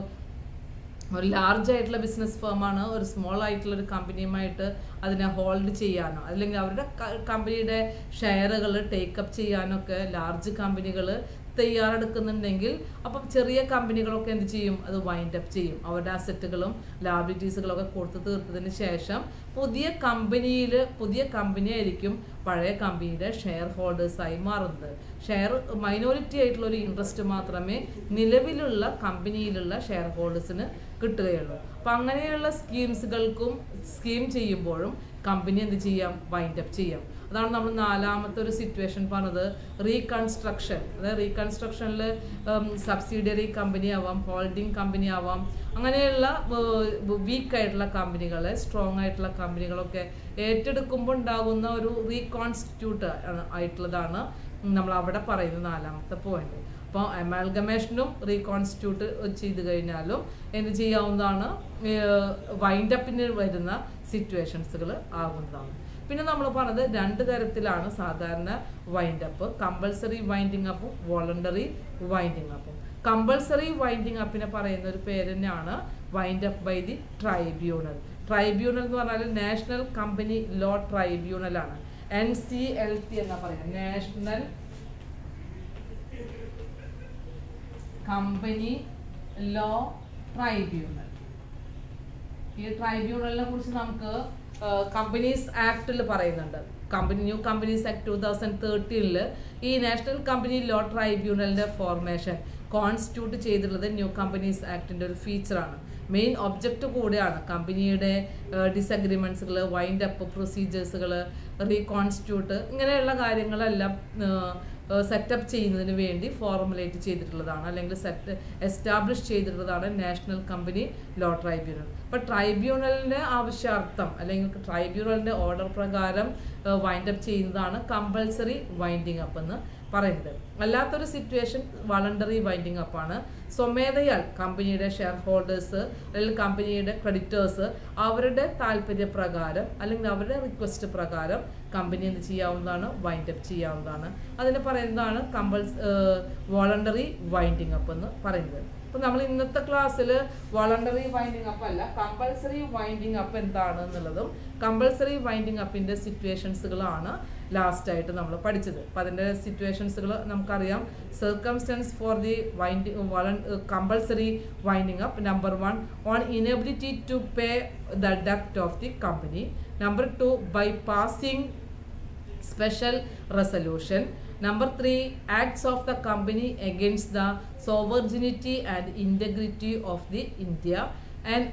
ലാർജ് ആയിട്ടുള്ള ബിസിനസ് ഫേമാണ് ഒരു സ്മോൾ ആയിട്ടുള്ള ഒരു കമ്പനിയുമായിട്ട് അതിനെ ഹോൾഡ് ചെയ്യാനോ അല്ലെങ്കിൽ അവരുടെ കമ്പനിയുടെ ഷെയറുകൾ ടേക്കപ്പ് ചെയ്യാനൊക്കെ ലാർജ് കമ്പനികൾ തയ്യാറെടുക്കുന്നുണ്ടെങ്കിൽ, അപ്പം ചെറിയ കമ്പനികളൊക്കെ എന്ത് ചെയ്യും, അത് വൈൻഡ് അപ്പ് ചെയ്യും. അവരുടെ അസറ്റുകളും ലാബിലിറ്റീസുകളൊക്കെ കൊടുത്തു തീർത്തതിന് ശേഷം പുതിയ കമ്പനി ആയിരിക്കും പഴയ കമ്പനിയുടെ ഷെയർ ഹോൾഡേഴ്സായി മാറുന്നത്. ഷെയർ മൈനോറിറ്റി ആയിട്ടുള്ള ഒരു ഇൻട്രസ്റ്റ് മാത്രമേ നിലവിലുള്ള കമ്പനിയിലുള്ള ഷെയർ ഹോൾഡേഴ്സിന് കിട്ടുകയുള്ളൂ. അപ്പം അങ്ങനെയുള്ള സ്കീം ചെയ്യുമ്പോഴും കമ്പനി എന്ത് ചെയ്യാം, വൈൻഡ് അപ്പ് ചെയ്യാം. അതാണ് നമ്മൾ നാലാമത്തെ ഒരു സിറ്റുവേഷൻ പറഞ്ഞത്, റീകൺസ്ട്രക്ഷൻ. അതായത് റീകൺസ്ട്രക്ഷനിൽ സബ്സിഡിയറി കമ്പനി ആവാം, ഹോൾഡിംഗ് കമ്പനി ആവാം, അങ്ങനെയുള്ള വീക്കായിട്ടുള്ള കമ്പനികളെ സ്ട്രോങ് ആയിട്ടുള്ള കമ്പനികളൊക്കെ ഏറ്റെടുക്കുമ്പോൾ ഉണ്ടാകുന്ന ഒരു റീകോൺസ്റ്റിറ്റ്യൂട്ട് ആയിട്ടുള്ളതാണ് നമ്മൾ അവിടെ പറയുന്ന നാലാമത്തെ പോയിന്റ്. അപ്പോൾ അമാൽഗമേഷനും റീകോൺസ്റ്റിറ്റ്യൂട്ട് ചെയ്ത് കഴിഞ്ഞാലും എന്ത് ചെയ്യാവുന്നതാണ്, വൈൻഡ് അപ്പിന് വരുന്ന സിറ്റുവേഷൻസുകൾ ആകുന്നതാണ്. പിന്നെ നമ്മൾ പറഞ്ഞത് രണ്ട് തരത്തിലാണ് സാധാരണ വൈൻഡ് അപ്പ്, കമ്പൾസറി വൈൻഡിങ് അപ്പും വോളണ്ടറി വൈൻഡിങ് അപ്പും. കമ്പൾസറി വൈൻഡിങ് അപ്പിനെ പറയുന്ന ഒരു പേര് തന്നെയാണ് wind up by the tribunal. Tribunal എന്ന് പറഞ്ഞാൽ നാഷണൽ കമ്പനി ലോ ട്രൈബ്യൂണൽ ആണ്, NCLT എന്നാ പറയുന്നത്, നാഷണൽ കമ്പനി ലോ ട്രൈബ്യൂണൽ. ഈ ട്രൈബ്യൂണലിനെ കുറിച്ച് നമുക്ക് കമ്പനീസ് ആക്ടിൽ പറയുന്നുണ്ട്. ന്യൂ കമ്പനീസ് ആക്ട് 2013 ഈ നാഷണൽ കമ്പനി ലോ ട്രൈബ്യൂണലിന്റെ ഫോർമേഷൻ കോൺസ്റ്റിറ്റ്യൂട്ട് ചെയ്തിട്ടുള്ളത് ന്യൂ കമ്പനീസ് ആക്ടിന്റെ ഒരു ഫീച്ചറാണ്. മെയിൻ ഒബ്ജക്റ്റ് കൂടെയാണ് കമ്പനിയുടെ ഡിസഗ്രിമെന്റ്സുകൾ, വൈൻഡ് അപ്പ് പ്രൊസീജിയേഴ്സുകൾ, റീകോൺസ്റ്റിറ്റ്യൂട്ട്, ഇങ്ങനെയുള്ള കാര്യങ്ങളെല്ലാം സെറ്റപ്പ് ചെയ്യുന്നതിന് വേണ്ടി ഫോർമുലേറ്റ് ചെയ്തിട്ടുള്ളതാണ്, അല്ലെങ്കിൽ എസ്റ്റാബ്ലിഷ് ചെയ്തിട്ടുള്ളതാണ് നാഷണൽ കമ്പനി ലോ ട്രൈബ്യൂണൽ. അപ്പോൾ ട്രൈബ്യൂണലിൻ്റെ ആവശ്യാർത്ഥം അല്ലെങ്കിൽ ട്രൈബ്യൂണലിൻ്റെ ഓർഡർ പ്രകാരം വൈൻഡ് അപ്പ് ചെയ്യുന്നതാണ് കമ്പൾസറി വൈൻഡിങ് അപ്പ് എന്ന് പറയുന്നത്. അല്ലാത്തൊരു സിറ്റുവേഷൻ വളണ്ടറി വൈൻഡിങ് അപ്പാണ്. സ്വമേധയാൽ കമ്പനിയുടെ ഷെയർ ഹോൾഡേഴ്സ് അല്ലെങ്കിൽ കമ്പനിയുടെ ക്രെഡിറ്റേഴ്സ് അവരുടെ താല്പര്യപ്രകാരം അല്ലെങ്കിൽ അവരുടെ റിക്വസ്റ്റ് പ്രകാരം കമ്പനി എന്ത് ചെയ്യാവുന്നതാണ്, വൈൻഡ് അപ്പ് ചെയ്യാവുന്നതാണ്. അതിന് പറയുന്നതാണ് വോളണ്ടറി വൈൻഡിങ് അപ്പ് എന്ന് പറയുന്നത്. അപ്പോൾ നമ്മൾ ഇന്നത്തെ ക്ലാസ്സിൽ വോളണ്ടറി വൈൻഡിങ് അപ്പ് അല്ല, കമ്പൾസറി വൈൻഡിങ് അപ്പ് എന്താണ് എന്നുള്ളതും കമ്പൾസറി വൈൻഡിങ് അപ്പിൻ്റെ സിറ്റുവേഷൻസുകളാണ് ലാസ്റ്റ് ആയിട്ട് നമ്മൾ പഠിച്ചത്. അപ്പോൾ അതിൻ്റെ സിറ്റുവേഷൻസുകൾ നമുക്കറിയാം. Circumstance for the compulsory winding up. Number 1, on inability to pay the ഡെപ്റ്റ് of the company. Number 2, by passing special resolution. Number 3, acts of the company against the sovereignty and integrity of the India. And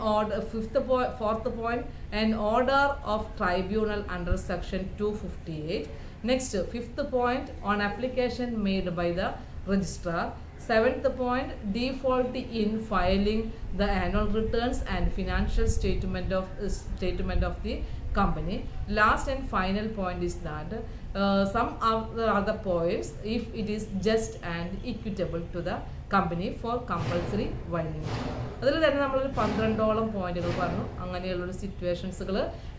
fourth point, an order of tribunal under section 258. Next, fifth point, on application made by the registrar. Seventh point, default in filing the annual returns and financial statement of the company. Last and final point is that some of the other points if it is just and equitable to the company for compulsory winding. അതിൽ തന്നെ നമ്മളൊരു 12ഓളം പോയിന്റുകൾ പറഞ്ഞു. അങ്ങനെയുള്ളൊരു സിറ്റുവേഷൻസുകൾ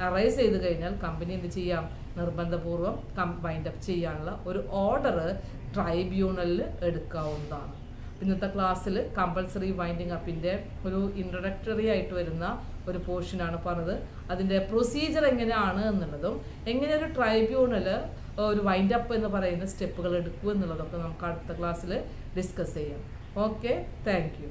arise ചെയ്ത് കഴിഞ്ഞാൽ company എന്ത് ചെയ്യാം, നിർബന്ധപൂർവ്വം വൈൻഡ് അപ്പ് ചെയ്യാനുള്ള ഒരു ഓർഡർ ട്രൈബ്യൂണലിൽ എടുക്കാവുന്നതാണ്. ഇന്നത്തെ ക്ലാസ്സിൽ കമ്പൾസറി വൈൻഡിങ് അപ്പിൻ്റെ ഒരു ഇൻട്രൊഡക്ടറി ആയിട്ട് വരുന്ന ഒരു പോർഷനാണ് പറഞ്ഞത്. അതിൻ്റെ പ്രൊസീജിയർ എങ്ങനെയാണ് എന്നുള്ളതും എങ്ങനെ ഒരു ട്രൈബ്യൂണൽ ഒരു വൈൻഡ് അപ്പ് എന്ന് പറയുന്ന സ്റ്റെപ്പുകൾ എടുക്കൂ എന്നുള്ളതൊക്കെ നമുക്ക് അടുത്ത ക്ലാസ്സിൽ ഡിസ്കസ് ചെയ്യാം. Okay, thank you.